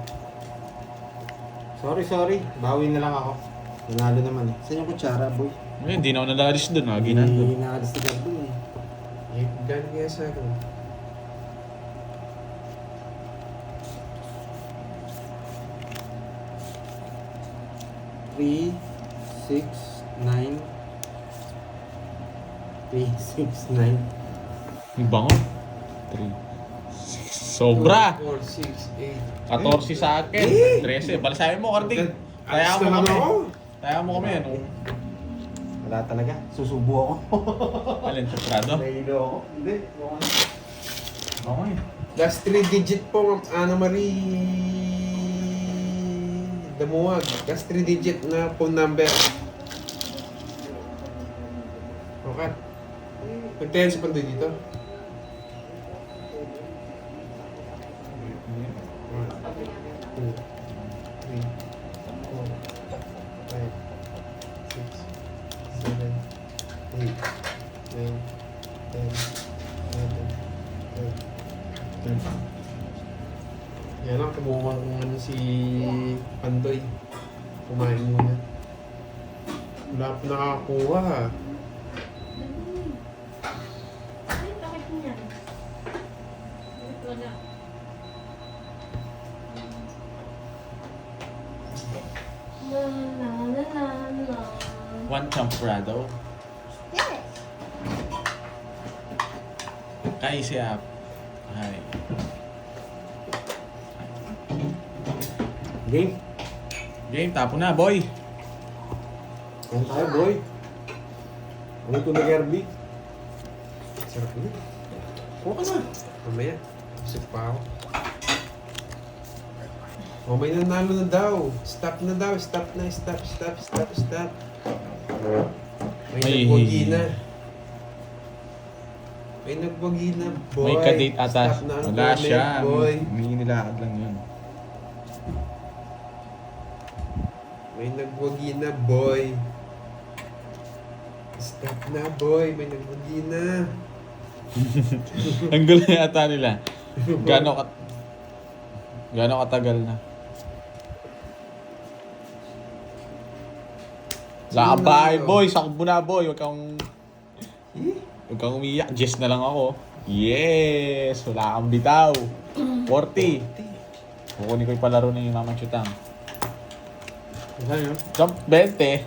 S1: Sorry. Bawi na lang ako. Nanalo naman eh. Saan yung kutsara, boy?
S3: Hindi na ako nalalis doon. Lagi na doon.
S1: Hindi nakalis na dun eh.
S4: Eh, gano'n kaya sa akin.
S1: Three, 6, 9. 3, 6, 9.
S3: Ang bango. 3. Sobra!
S4: 4, 6, 8.
S3: 14 sa akin. 13. Balisahin mo, Carding. Kaya
S4: Alis
S3: mo
S4: na lang
S3: kami.
S4: ako.
S3: Kaya mo kami. Ano?
S1: Wala talaga. Susubo ako.
S3: Alin, saprado?
S1: Nahilo ako. Hindi.
S3: Okay.
S4: Last 3 digit po, Ma'am Ana Marie. Damuwag. Last 3 digit na phone number. Okay. Nagtayan si Pandoy dito. 1, 2, 3, 4, 5, 6, 7, 8, 9, 10, 11, 12, 13. Yan lang, kumuha ko ano si Pandoy. Kumain muna. Wala pa nakakuha.
S2: Ay, bakit niya? Wala. La la la la la.
S3: One champrado.
S2: Yes.
S3: Kay siya. Hi.
S1: Game.
S3: Game, tapo na, boy.
S1: Ano tayo, boy? Ano ito na Kirby?
S4: Sarap niya.
S1: Kuha ka na.
S4: Mamaya. Isip pa ako. Oh, may nanalo na daw. Stop na daw. Stop na. Stop. May
S3: Ay.
S4: nagwagi na. May nagwagi na, boy.
S3: May kadate atas.
S4: Stop na ang
S3: Wala
S4: comment,
S3: siya.
S4: boy.
S3: May nilakad lang yun.
S4: May nagwagi na, boy. Stop na, boy. May nagwagi na.
S3: Ang gulo yata nila. Gano'ng katagal na? Lakabay, boy! Sakbo na, boy! Huwag kang umiyak. Jess na lang ako. Yes! Wala kang bitaw. 40. Kukunin ko yung palaro ni Mama Chutang.
S1: Ano yun?
S3: Jump 20.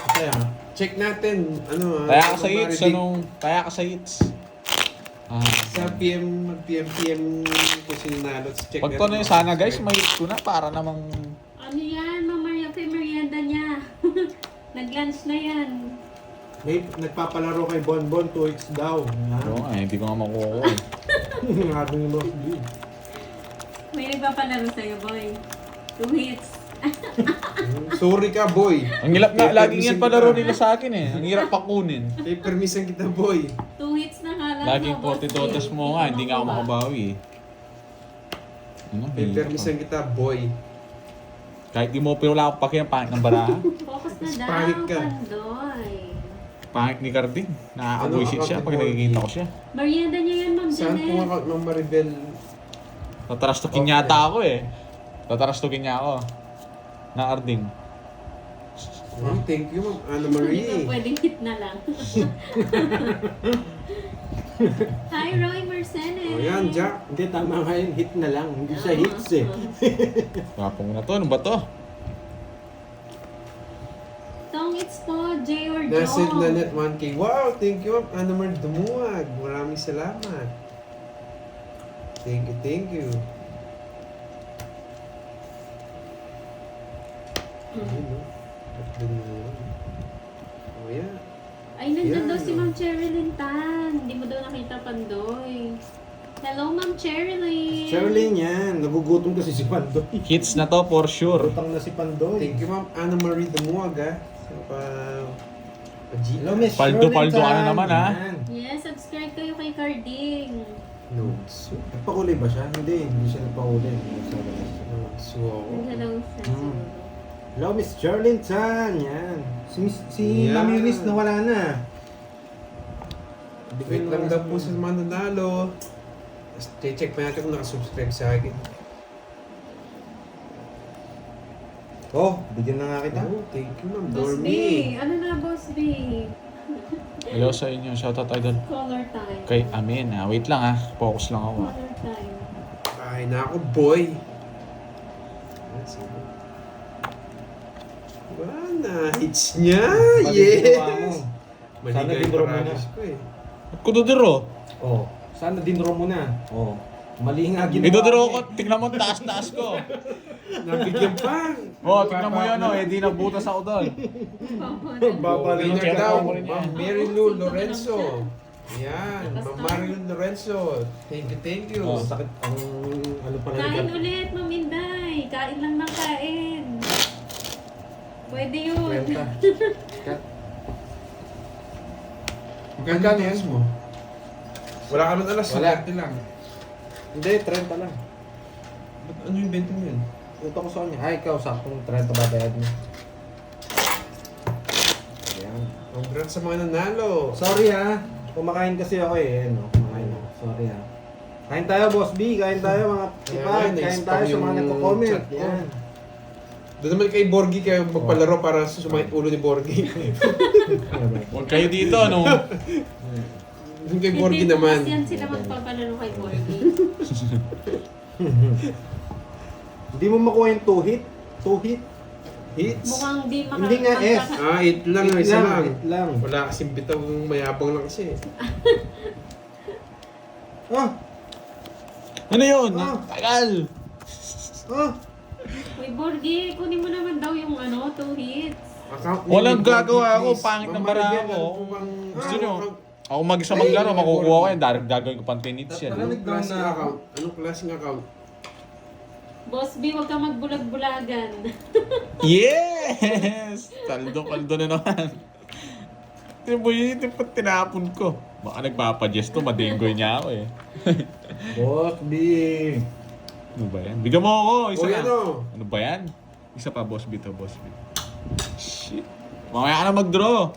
S1: Kaya,
S4: Check natin. Ano,
S3: Kaya ka sa
S4: ano,
S3: hits.
S4: ma-redeem.
S3: Kaya ka sa hits.
S4: Sa PM, mag-PM kung sino nalo. Check
S3: Pag to na yun, sana guys, may hits ko na para namang...
S2: Ano yan, Mama Maria? Kay merienda niya. Nag-lunch na yan.
S1: may nagpapalaro kay Bonbon 2 weeks daw.
S3: Oo nga, hindi ko nga makukuha.
S1: Nga yung Ross B.
S2: May nagpapalaro sa'yo, boy. 2 hits.
S4: Sorry ka, boy.
S3: Ang hirap na, laging yan palaro nila sa akin eh. Ang hirap pakunin.
S4: May permission kita, boy.
S2: 2 hits na nga lang.
S3: Laging
S2: boss,
S3: 40 totas mo nga, hindi nga ako makabawi eh. Ano,
S4: May
S3: hirap
S4: permission
S3: pa.
S4: kita, boy.
S3: Kahit di mo, pero wala akong pakiang pangit ng baraha.
S2: Focus na daw,
S4: Pangit ka.
S2: Pandoy.
S3: Pangit ni Carding. Nakaka-buisit siya pag nakikita ko siya.
S2: Merienda niya yan, Ma'am
S4: Saan po
S2: Janet.
S4: account ng Maribel?
S3: Tatarastukin
S4: Okay.
S3: yata ako eh. Tatarastukin niya ako. Na Carding.
S4: Oh, thank you, Ma'am Ana
S2: Hindi
S4: Marie.
S2: ka pwedeng hit na lang. Hi, Roy Mercedes.
S4: Oh, yan, Jack.
S1: Hindi, tama nga yun. Hit na lang. Hindi siya hits eh.
S3: Kapong na to, ano ba to?
S2: Tong it's po, J or
S4: Nasib na
S2: Joe.
S4: net 1K. Wow, thank you, Ma'am Ana Marie Dumuag. Maraming salamat. Thank you. Ayun, no? Tatlo na yun. Oh, yeah.
S2: Ay, nandun
S4: Yan.
S2: daw si Ma'am Cherilyn Tan. Hindi mo daw nakita, Pandoy. Hello, Ma'am Cherilyn.
S1: Sherlyn yan. Nagugutom kasi si Pandoy.
S3: Hits na to for sure.
S1: Utang na si Pandoy.
S4: Thank you, Ma'am Ana Marie Dumuag, ha. Sa
S1: Hello, Miss
S3: Paldo,
S1: Sherlyn
S3: paldo ka na
S1: Tan.
S3: naman, ha?
S1: Yan.
S2: Yes, subscribe kayo kay Carding.
S4: Notes.
S1: Nagpahuli ba siya? Hindi siya nagpahuli.
S4: Notes. Wow.
S2: Nag-hello siya
S1: Hmm.
S2: siguro.
S1: Hello, Miss Sherlyn Tan. Yan. Si
S4: Yan.
S1: Ma'am Eunice nawala na.
S4: Wait lang daw po sa mga nanalo. Check pa natin kung nakasubscribe sa akin.
S1: Oh, bigyan na nga kita.
S4: Oh, thank you, Ma'am
S2: Boss B.
S4: Dormy.
S2: Ano na, Boss B?
S3: Hello sa inyo. Shoutout idol.
S2: Color time.
S3: Kay Amin ha. Wait lang ha. Focus lang ako ha.
S2: Color time.
S4: Ay, na ako, boy. Wala na. Hits niya.
S1: Mali ginawa mo.
S4: Yes.
S1: Sana
S4: Maligay
S1: dinro mo na.
S4: paralis ko eh.
S3: Ba't ko dodoro?
S1: Oh, sana dinro mo na. Oh, mali nga ginawa.
S3: May dodoro
S1: mo
S3: ko. Tignan mo taas-taas ko.
S4: Nabigyan pa.
S3: Oh, tignan mo yan oh. Eh di nabutas ako doon.
S1: Babalik
S4: Winner
S3: check
S4: daw.
S3: mo rin yan.
S4: Ma'am Mary Lou Lorenzo. Yan,
S2: Tapos
S4: Ma'am Marilyn Lorenzo. Thank you.
S3: Oh.
S1: Sakit ang ano pala
S2: Kain ulit, Ma'am Inday. Kain lang ng kain. Pwede yun.
S1: Kwenta. Kat.
S4: Magkano yan mo? Wala ka man alas,
S1: Wala.
S4: 30 lang.
S1: Hindi, 30 lang.
S4: Ba't ano yung benta mo yun?
S1: Punta ko sa kanya. Ay, ikaw, saktong 30 babayad mo. Ayan.
S4: Congrats sa mga nanalo.
S1: Sorry ha. Kumakain kasi ako eh. Ano, kumakain ako. Sorry ha. Kain tayo, Boss B. Kain tayo, mga tipad. Kain tayo sa mga nagko-comment.
S4: chat ko.
S1: Yan.
S4: Doon naman kay Borgie kayo magpalaro para sumakit ulo ni Borgie.
S3: Huwag kayo dito, ano?
S4: Yung kay
S2: Hindi
S4: Borgie
S2: po
S4: naman.
S2: kasi yan sila magpapalaro kay Borgie.
S1: Hindi mo makuha yung 2 hit. 2 hit.
S4: Hits?
S2: Mukhang di maka...
S1: Hindi nga, S.
S4: Ah, 8 lang.
S1: Hit
S4: Isa lang.
S1: hit lang.
S4: Wala kasing bitaw, mayabang lang kasi.
S1: Ah!
S3: Ano yun?
S1: Ah.
S3: Tagal!
S1: Ah!
S2: Uy, Borgie, kunin mo naman daw yung 2 hits.
S4: Account name
S3: Walang
S4: ni Borgie,
S3: gagawa ako,
S4: please.
S3: pangit ng
S4: Ma'am
S3: bara
S4: Maribel,
S3: ako.
S4: ano po bang-
S3: Gusto nyo?
S4: account?
S3: Ako mag-isa maglaro, makukuha ko yan. Direct gagawin ko pang 10 hits yan.
S1: Parang
S4: Anong klaseng
S1: na-
S4: account? Anong klaseng account?
S2: Boss B, huwag ka magbulag-bulagan.
S3: Yes! Kaldo na naman. Ito mo yun, ito pa tinapon ko. Baka nagpapadjust to, madenggoy niya ako eh.
S1: Boss B.
S3: Ano ba yan? Bigyan mo ako, isa
S4: O,
S3: na.
S4: ano?
S3: Ano ba yan? Isa pa, boss B to, boss B. Shit. Mamaya ka na mag-draw.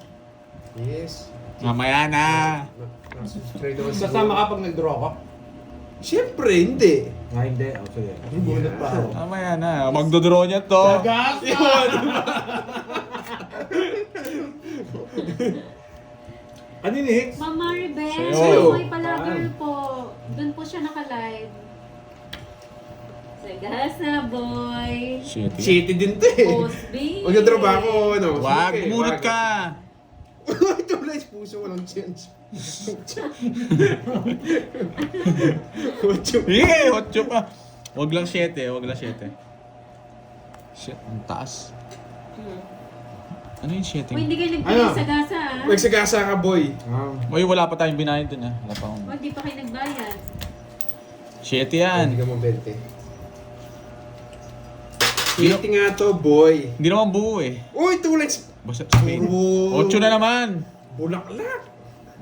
S4: Yes.
S3: Mamaya na.
S4: Subscribe naman siguro.
S1: Kasama ka pag nag-draw ka?
S4: Siyempre, hindi.
S1: Ah, hindi. Oh, sige. Bunot pa ako.
S3: Mamaya na. Magdodraw niya to.
S1: Ano ni Hicks?
S2: Ma'am Maribel,
S3: Sa'yo.
S2: may palagir po. Doon po siya naka-live. Sagasa, boy.
S3: Shit.
S4: Shitty din to eh.
S2: Boss B.
S4: Magdadraw ba ako? Ano?
S3: Wag,
S4: Sige,
S3: bumunot
S4: wag.
S3: ka.
S4: Ito guys, puso walang change. Ocho.
S3: Yeah, 8 pa. Wag lang 7, wag lang 7. Shit, ang taas. Ano yung 7?
S2: Uy, hindi kayo nagpili
S1: Ano?
S2: sagasa ah.
S4: Nagsagasa ka, boy.
S3: Uy, wala pa tayong binayad dun ah. Wala pa akong...
S2: Uy, di pa kayo nagbayad.
S3: 7 yan.
S4: Hindi ka mo 20. Shitty nga to, boy.
S3: Hindi naman buo eh.
S4: Uy, tulis.
S3: Basta Spain. 8 na naman.
S4: Bulaklak.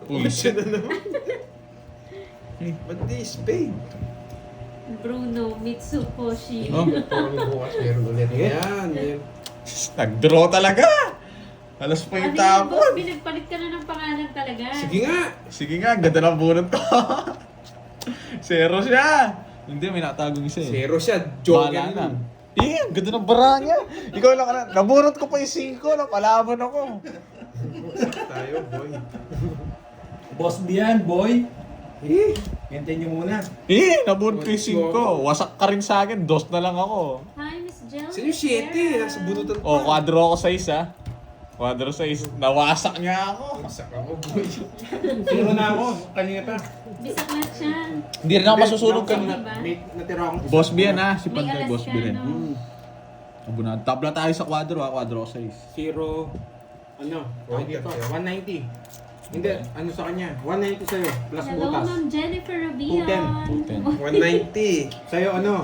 S3: Bullshit.
S4: Ocho na naman. Ba't di Spain?
S2: Bruno Mitsukoshi.
S3: Oh,
S4: Kami bukas, meron ulit. Yan. yan.
S3: nag-draw talaga. Alas pa yung
S2: Ano yan, boss?
S3: tapon.
S2: Pinagpalit ka na ng pangalan talaga.
S4: Sige nga.
S3: Sige nga, ganda ng bunot ko. 0 siya. Hindi, may nakatagong isa eh.
S4: Zero siya. Joker
S3: Bahala na.
S4: yun.
S3: Eh, ang ganda ng bara niya. Ikaw lang ka na. Nabunot ko pa yung 5, napalaban ako.
S4: Tayo, boy.
S1: Boss B yan, boy.
S4: Eh,
S1: Hintayin nyo muna.
S3: Eh, nabunot ko yung 5. Wasak ka rin sa akin, 2 na lang ako.
S2: Hi, Miss Jelly.
S4: saan yung 7? Nasa bunutan pa.
S3: O, kwadro ako 6 ah. Kwadro 6. Nawasak niya ako.
S4: Masak ako, boy.
S1: Zero na ako. Kanina pa.
S2: Bisak na siya.
S3: Hindi rin ako masusunog
S2: Hindi
S3: kanina.
S2: ba?
S1: May natira akong isa.
S3: Boss B yan ah. Si
S2: May
S3: Pantoy,
S2: alas
S3: Boss
S2: ka,
S3: B rin.
S2: no?
S3: Abunad. Tabla tayo sa kwadro ah. Kwadro ko 6.
S1: Zero. Ano? Tawag dito. 190. Hindi. Ano sa kanya? 190 sa'yo. Plus
S2: Hello,
S1: butas.
S2: Ma'am Jennifer Rubian.
S3: 210.
S4: 190.
S1: Sa'yo ano?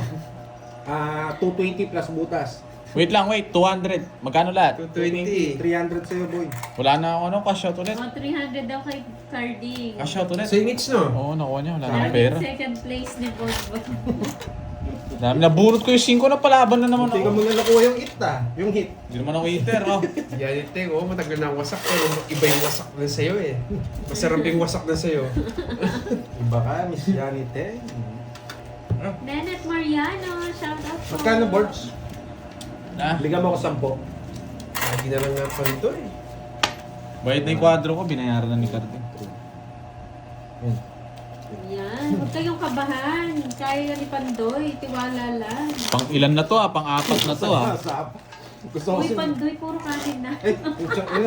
S1: 220 plus butas.
S3: Wait lang, wait. 200. Magkano lahat?
S4: 220.
S1: 300 sa'yo, boy.
S3: Wala na ako ano. Cash out ulit.
S2: Oh, 300 daw kay Carding.
S3: Cash out ulit.
S4: Singits, no?
S3: Oo, nakuha niya. Wala na akong
S2: Carding
S3: pera.
S2: second place ni Boss.
S3: Nabunot ko yung 5 na palaban na naman
S1: Hindi ka
S3: ako.
S1: muna nakuha yung hit Yung hit.
S3: Hindi naman ako eater, oh.
S4: Yan yung ting, oh, matagal na ang wasak. Pero iba yung wasak na sa'yo eh. Masarap yung wasak na sa'yo.
S1: Iba ka, Miss Janite.
S2: Nenet Mariano, shout out po.
S1: Magkano boards?
S3: Na,
S1: Bigyan mo ako 10.
S4: Lagi na lang nga pa nito eh.
S3: bayad na yung kwadro ko. Binayaran na ni Carding.
S2: Yan, huwag kayong kabahan. Kaya ni Pandoy, tiwala lang.
S3: Pang ilan na to ah? Pang 4 na to ah.
S1: Gusto ko
S2: Uy,
S1: kasi...
S2: Pandoy, puro kanin na.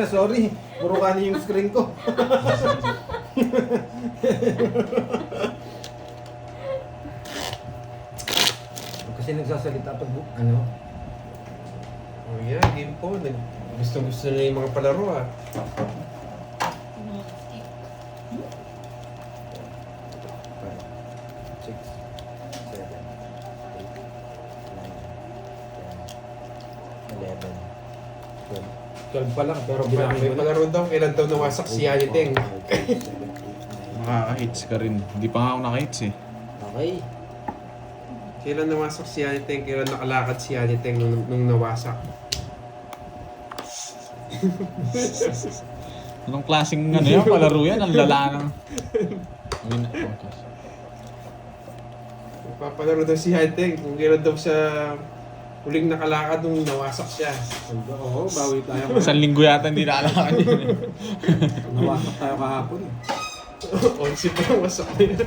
S1: Sorry. Puro kanin yung screen ko. Kasi nagsasalita pag ano.
S4: Oh yeah, game po. Gusto na yung mga palaro ah.
S1: 12 pa lang, pero
S4: May
S1: bilangin mo na.
S4: palaro daw, kailan daw nawasak si Yaniteng.
S3: Makaka-hits ka rin. Hindi pa nga ako naka-hits eh.
S1: Okay.
S4: Kailan nawasak si Yaniteng, kailan nakalakad si Yaniteng nung nawasak.
S3: Anong klaseng ano yan? Palaro yan? Ang lala ng... Okay.
S4: Papalaro daw si Yaniteng kung kailan daw siya huling nakalakad nung nawasak siya.
S1: Oo, bawi tayo.
S3: Isang linggo yata hindi nakalakad yun eh.
S1: Nawasak tayo kahapon eh.
S4: 11 pa lang wasak na yan.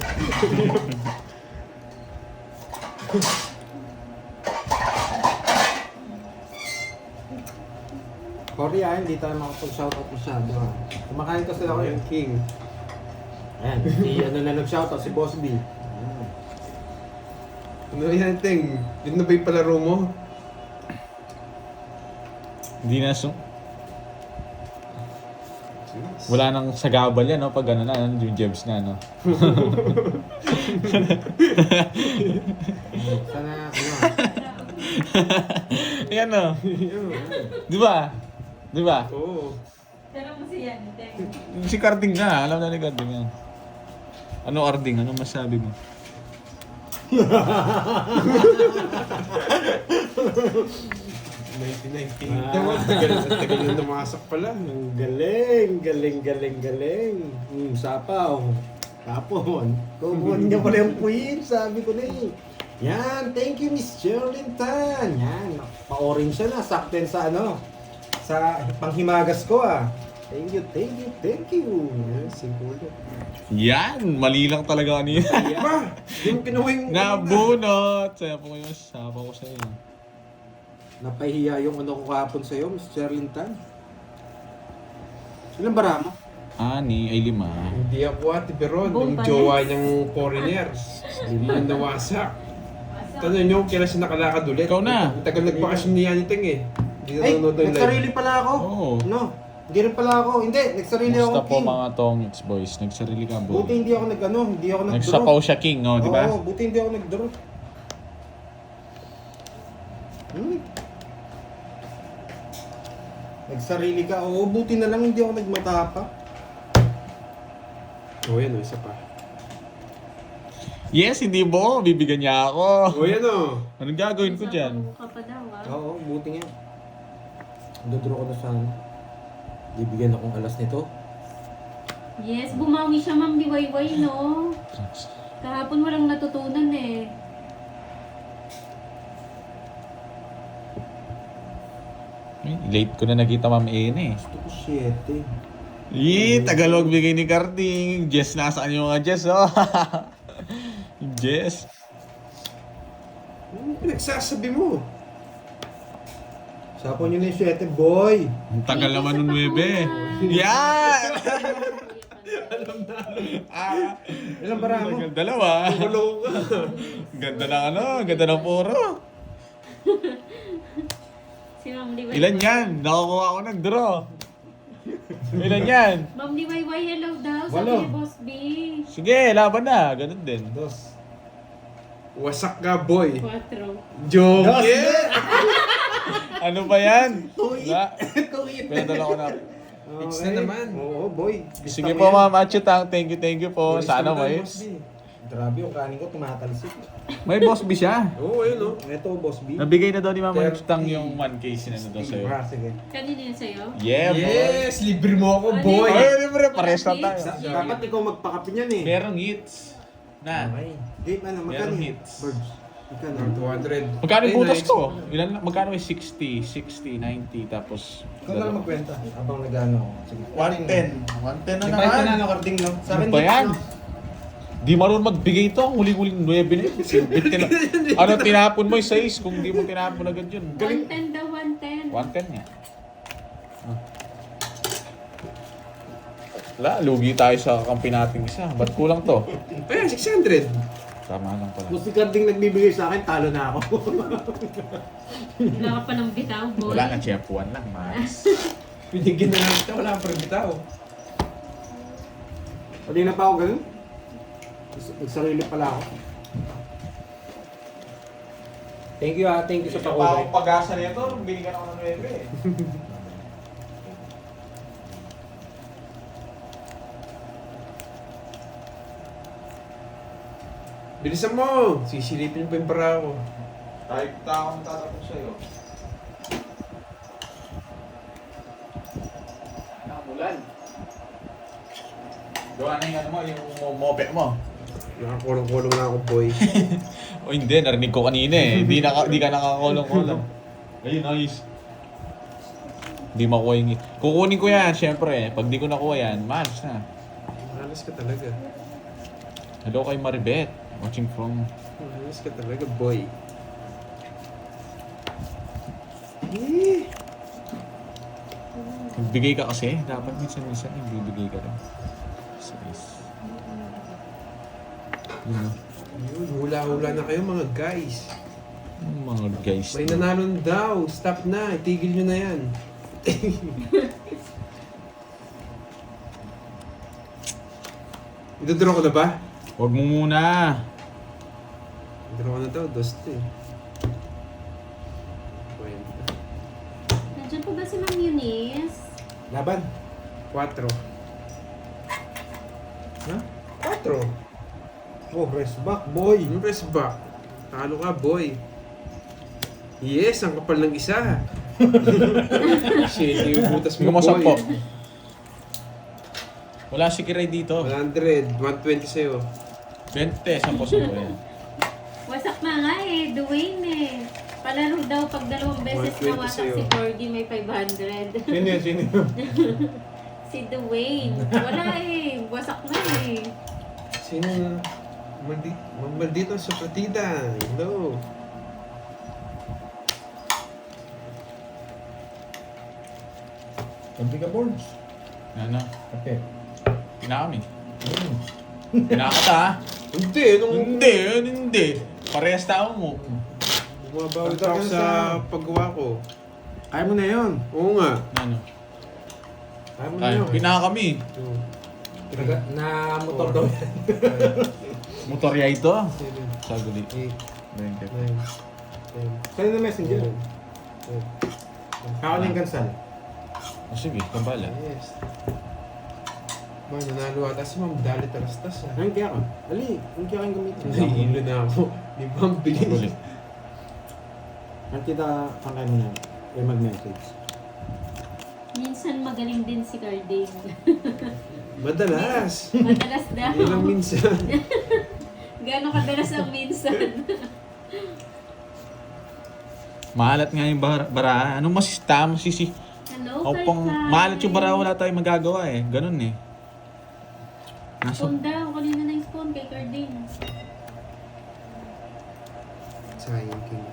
S1: Sorry hindi tayo makapag-shoutout masyado ha. Kumakain kasi ako
S4: Ayan,
S1: yun.
S4: King.
S1: Ayan, si ano na nag-shoutout, si Boss B.
S4: Ano Yaniteng? Yun na ba yung palaro mo?
S3: Hindi na wala nang sagabal yan, no? Pag ano na, ano, yung Jebs na, no?
S1: Sana, ano,
S3: Yan, no? Di ba? Di ba?
S4: Oo.
S2: Pero mo si Yan,
S3: Si Carding nga, alam na ni Carding yan. Ano Carding? Ano masabi mo?
S4: 1998 naman. Tagal yung namasak pala.
S1: ang galing, galing. Sapaw. Kapon. Kumuha niya pala yung queen, sabi ko na eh. Yan, thank you Miss Geraldine Tan. Yan, pa-orange siya na, sakten sa ano, sa panghimagas ko ah. Thank you.
S4: Yan, 5 ulit.
S3: Yan! Mali lang talaga kanina.
S4: Ba? Hindi mo kinuha yung...
S3: Nabunot! Saya po kayo, sapa ko sa iyo.
S1: Napahiya yung ano ko kahapon sa'yo, Miss Geraldine Tan. Ilang bara mo?
S3: Ani ay 5.
S4: Hindi ako ate pero
S2: Buong
S4: yung
S2: panis.
S4: jowa niyang foreigner. Yung nawasak. Tanong niyo kailan siya nakalakad ulit.
S3: Ikaw na.
S4: Ang tagal nagbakasyon ni Yaniteng eh. Hindi na
S1: Ay,
S4: nanonood ng live.
S1: nagsarili pala ako.
S3: Oo.
S1: No, hindi rin pala ako. Hindi, nagsarili ako
S3: Musta po
S1: king.
S3: mga tongits boys? Nagsarili ka boy.
S1: Buti hindi ako hindi ako nag-draw.
S3: Nagsapaw siya king, no? Di ba?
S1: Oo, buti hindi ako nag-draw. Nagsarili ka. Oo, buti na lang hindi ako nagmatapa.
S4: Oh, yan o, isa pa.
S3: Yes, hindi mo. Bibigyan niya ako.
S4: Oh, yan o.
S3: Anong gagawin ko dyan?
S2: Ka pa daw, ah.
S1: Oo, buti nga. Dodraw ko na sana. Bibigyan akong alas nito.
S2: Yes, bumawi siya, Ma'am Liwayway, no? Kahapon walang natutunan eh.
S3: Late ko na nakita Ma'am Ene eh.
S1: Gusto ko 7.
S3: Tagalog bigay ni Carding. Jess, nasaan yung mga Jess, oh? Jess.
S4: Ano pinagsasabi mo?
S1: Sapon nyo na yung 7, boy.
S3: Ang tagal naman nun, Webe. Yan!
S1: Ilang bara mo?
S3: Dalawa.
S4: Hello ka.
S3: Ganda ng ano, ganda ng puro.
S2: Si Ma'am Liwayway.
S3: Ilan yan? Nakakuha ako ng draw. Ilan yan?
S2: Ma'am Liwayway, hello daw. Sabi
S1: Walo.
S2: ni Boss B.
S3: Sige, laban na. Ganun din.
S1: 2.
S4: Wasak ka, boy.
S2: 4.
S4: Joke!
S1: Dos,
S3: Ano ba yan?
S1: Tuit.
S3: Na,
S1: Tuit.
S3: pinadala ko na.
S4: Hits na naman.
S1: Oo, boy. Gusto
S3: Sige
S1: mo
S3: po,
S1: yan.
S3: Ma'am Achutang. Thank you po. Sana may...
S1: Grabe yung kanin ko, tumatalsik.
S3: May boss B siya.
S4: Oo, ayun o.
S1: Ito, Boss B.
S3: Nabigay na daw ni Ma'am
S4: 30.
S3: Achutang yung 1K sinano daw sa'yo.
S1: Ah, sige.
S2: Kanina yun sa'yo?
S3: Yeah, boy.
S4: Yes! Libre mo ako,
S2: Ano
S4: boy!
S2: yun?
S3: Ay, libre. Pares lang tayo.
S1: Dapat ikaw magpakapi niyan eh.
S3: Merong hits. Na.
S1: Okay. Game, ano, magkano
S3: Merong
S1: yun?
S3: hits.
S1: Birds. Magkano?
S4: 200.
S3: Magkano yung
S4: Ay,
S3: butas
S4: nice.
S3: ko? Ilan, magkano yung 60, 90, tapos...
S1: Ikaw na lang magkwenta. Habang nag-ano. Sige.
S3: 110. 110 na
S1: Di ba ito na
S3: naman.
S1: ano, Carding, no? Sa akin,
S3: Ano ba
S1: hits,
S3: yan?
S1: no?
S3: Di marunong magbigay ito. Ang huling-huling 9 na yun. Ano, tinapon mo yung 6 kung di mo tinapon agad yun.
S2: 110 daw, 110.
S3: 110 nga. Wala, lugi tayo sa kampi nating isa. Ba't kulang to?
S4: Ayan, 600.
S3: Tama lang pala.
S1: Kung si Carding nagbibigay sa akin, talo na ako.
S2: Wala ka pa ng bitaw, boy.
S3: Wala na, chef 1 lang, mas.
S4: Pinigyan na lang ito, wala pa rin bitaw.
S1: Pwede na pa ako ganun? Nagsarili pala ako. Thank you thank you sa
S3: Ito pa
S1: pakulay.
S3: akong pag-asa na ito, binigyan ako ng 9 eh.
S4: Bilisan mo! Sisilipin pa yung para ko.
S3: Kahit akong tatapos sa'yo. Nakamulan. Gawa na yung ano mo, yung moped mo.
S4: Nakakulong-kulong na ako, boy.
S3: O hindi, narinig ko kanina eh. Di ka nakakulong-kulong. Ayun, ayos. Hindi makuha yung... Kukunin ko yan, syempre. Pag di ko nakuha yan, malas na.
S4: Malas ka talaga.
S3: Hello kay Maribet. Watching from...
S4: Malas ka talaga, boy.
S3: Nagbigay ka kasi. Dapat minsan-minsan nagbibigay ka rin. Sige. Yun o.
S4: Yun, hula-hula na kayo mga guys.
S3: Yung mga guys.
S4: May nanalo na daw. Stop na. Itigil nyo na yan. Idodro ko na ba?
S3: Huwag mo muna.
S4: Idodro ko na daw. Doste. Kwenta.
S2: Nandiyan po ba si Ma'am Eunice?
S1: Laban.
S4: 4.
S1: Ha?
S4: 4.
S1: Oh, rest back, boy.
S4: Yung press back. Talo ka, boy. Yes, ang kapal ng isa. Shit, yung butas mo,
S3: Gumasampo.
S4: boy.
S3: Wala si Kiray dito.
S4: 100, 120 sa'yo.
S3: 20, 10 po yan.
S2: Wasak na nga eh, Dwayne eh. Palaro daw pag 2 beses
S4: 120
S2: na wasak
S4: sa'yo.
S2: si Corgi may 500.
S1: Sino yun? Sino yun?
S2: Si Dwayne. Wala eh, wasak na eh.
S4: Sino na? Maldito sa partida. Hello.
S1: Kampi ka, boards.
S3: Ano?
S1: Okay.
S3: Pinakami. Pinakata ha?
S4: Hindi, nung
S3: Hindi. Parehas tao mo.
S4: bumabawi
S1: Punta
S4: ako
S1: ka
S4: sa
S1: sa-
S4: paggawa ko.
S1: Kaya mo na yun.
S4: Oo nga.
S3: Ano?
S1: Kaya mo na
S3: Ay,
S1: yun.
S3: pinakami.
S1: Na motor daw yan.
S3: Motorya ito.
S4: 7,
S3: Saguli.
S4: 8,
S3: 20.
S4: 9, 10,
S1: Saan na messenger?
S4: 11,
S1: Ako na yung cancel.
S3: O sige, kambala.
S4: Yes. Man, nanalo ata si Ma'am Dali Tarastas.
S1: Ayun kaya ka. Ali, yung kaya kang gamitin.
S4: Nahihilo na ako. Di ba ang
S3: Saguli.
S4: bilis?
S1: Ang kita, ang kaya mo na. Yung mag-message.
S2: Minsan magaling din si Carding.
S4: Madalas.
S2: Madalas daw.
S4: Hindi lang minsan.
S2: Gano'ng kadalas ang minsan.
S3: Maalat nga yung bara. Anong masista? Masisi.
S2: Hello,
S3: O pang maalat yung bara, wala tayong magagawa eh. Ganun eh. Nasa...
S2: Spoon daw. Kanina na yung spoon kay Carding.
S4: Sayang king.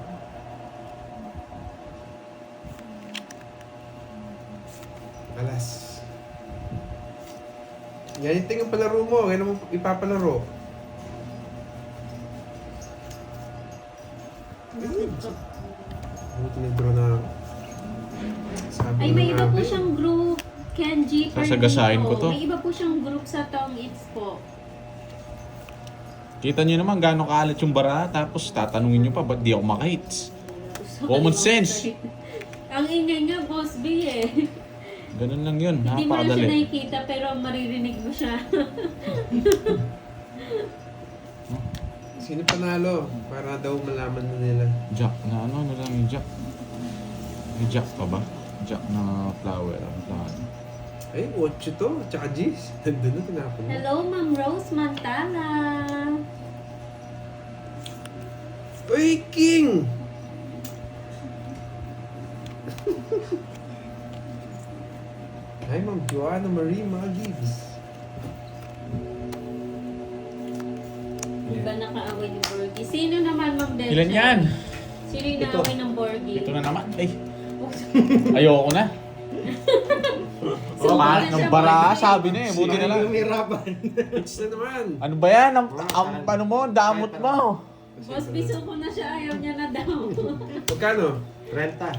S4: Alas. Yan yung tingin palaro mo. Yan mo ipapalaro. Buti nag-draw na ako. Sabi
S2: Ay,
S4: ko
S2: may
S4: na
S2: iba po
S4: nga,
S2: siyang group. Kenji,
S3: Sasagasahin ko to.
S2: May iba po siyang group sa Tong Eats po.
S3: Kita nyo naman gano'ng kaalat yung bara, tapos tatanungin nyo pa, ba't di ako makahits? Common sense.
S2: Ang ingay nga, Boss B eh.
S3: Ganun lang yun,
S2: Hindi mo lang siya
S3: napakadali.
S2: nakikita pero maririnig mo siya.
S4: Sino panalo? Para daw malaman na nila.
S3: Jack na ano lang yung Jack? May Jack pa ba? Jack na flower. Ang flower.
S4: Ay, 8 to. Tsaka G's. Nandun na tinapon mo.
S2: Hello, Ma'am Rose Mantala.
S4: Uy, King! Ay, Ma'am Joanna Marie Maggies.
S2: Iba nakaaway ni Borgie. Sino naman, Ma'am Delcia?
S3: Ilan yan?
S2: Sino yung naaway ng Borgie?
S3: Ito na naman. Ay, ayoko na.
S2: So,
S3: Mahal
S2: wala
S3: ng
S2: siya,
S3: bara,
S2: Borgie.
S3: sabi na eh. Buti na lang.
S1: Lumirapan.
S4: Hits na naman.
S3: Ano ba yan? Ang ano mo, damot mo.
S2: Boss, biso ko na siya. Ayaw niya na daw.
S4: Magkano?
S1: Renta.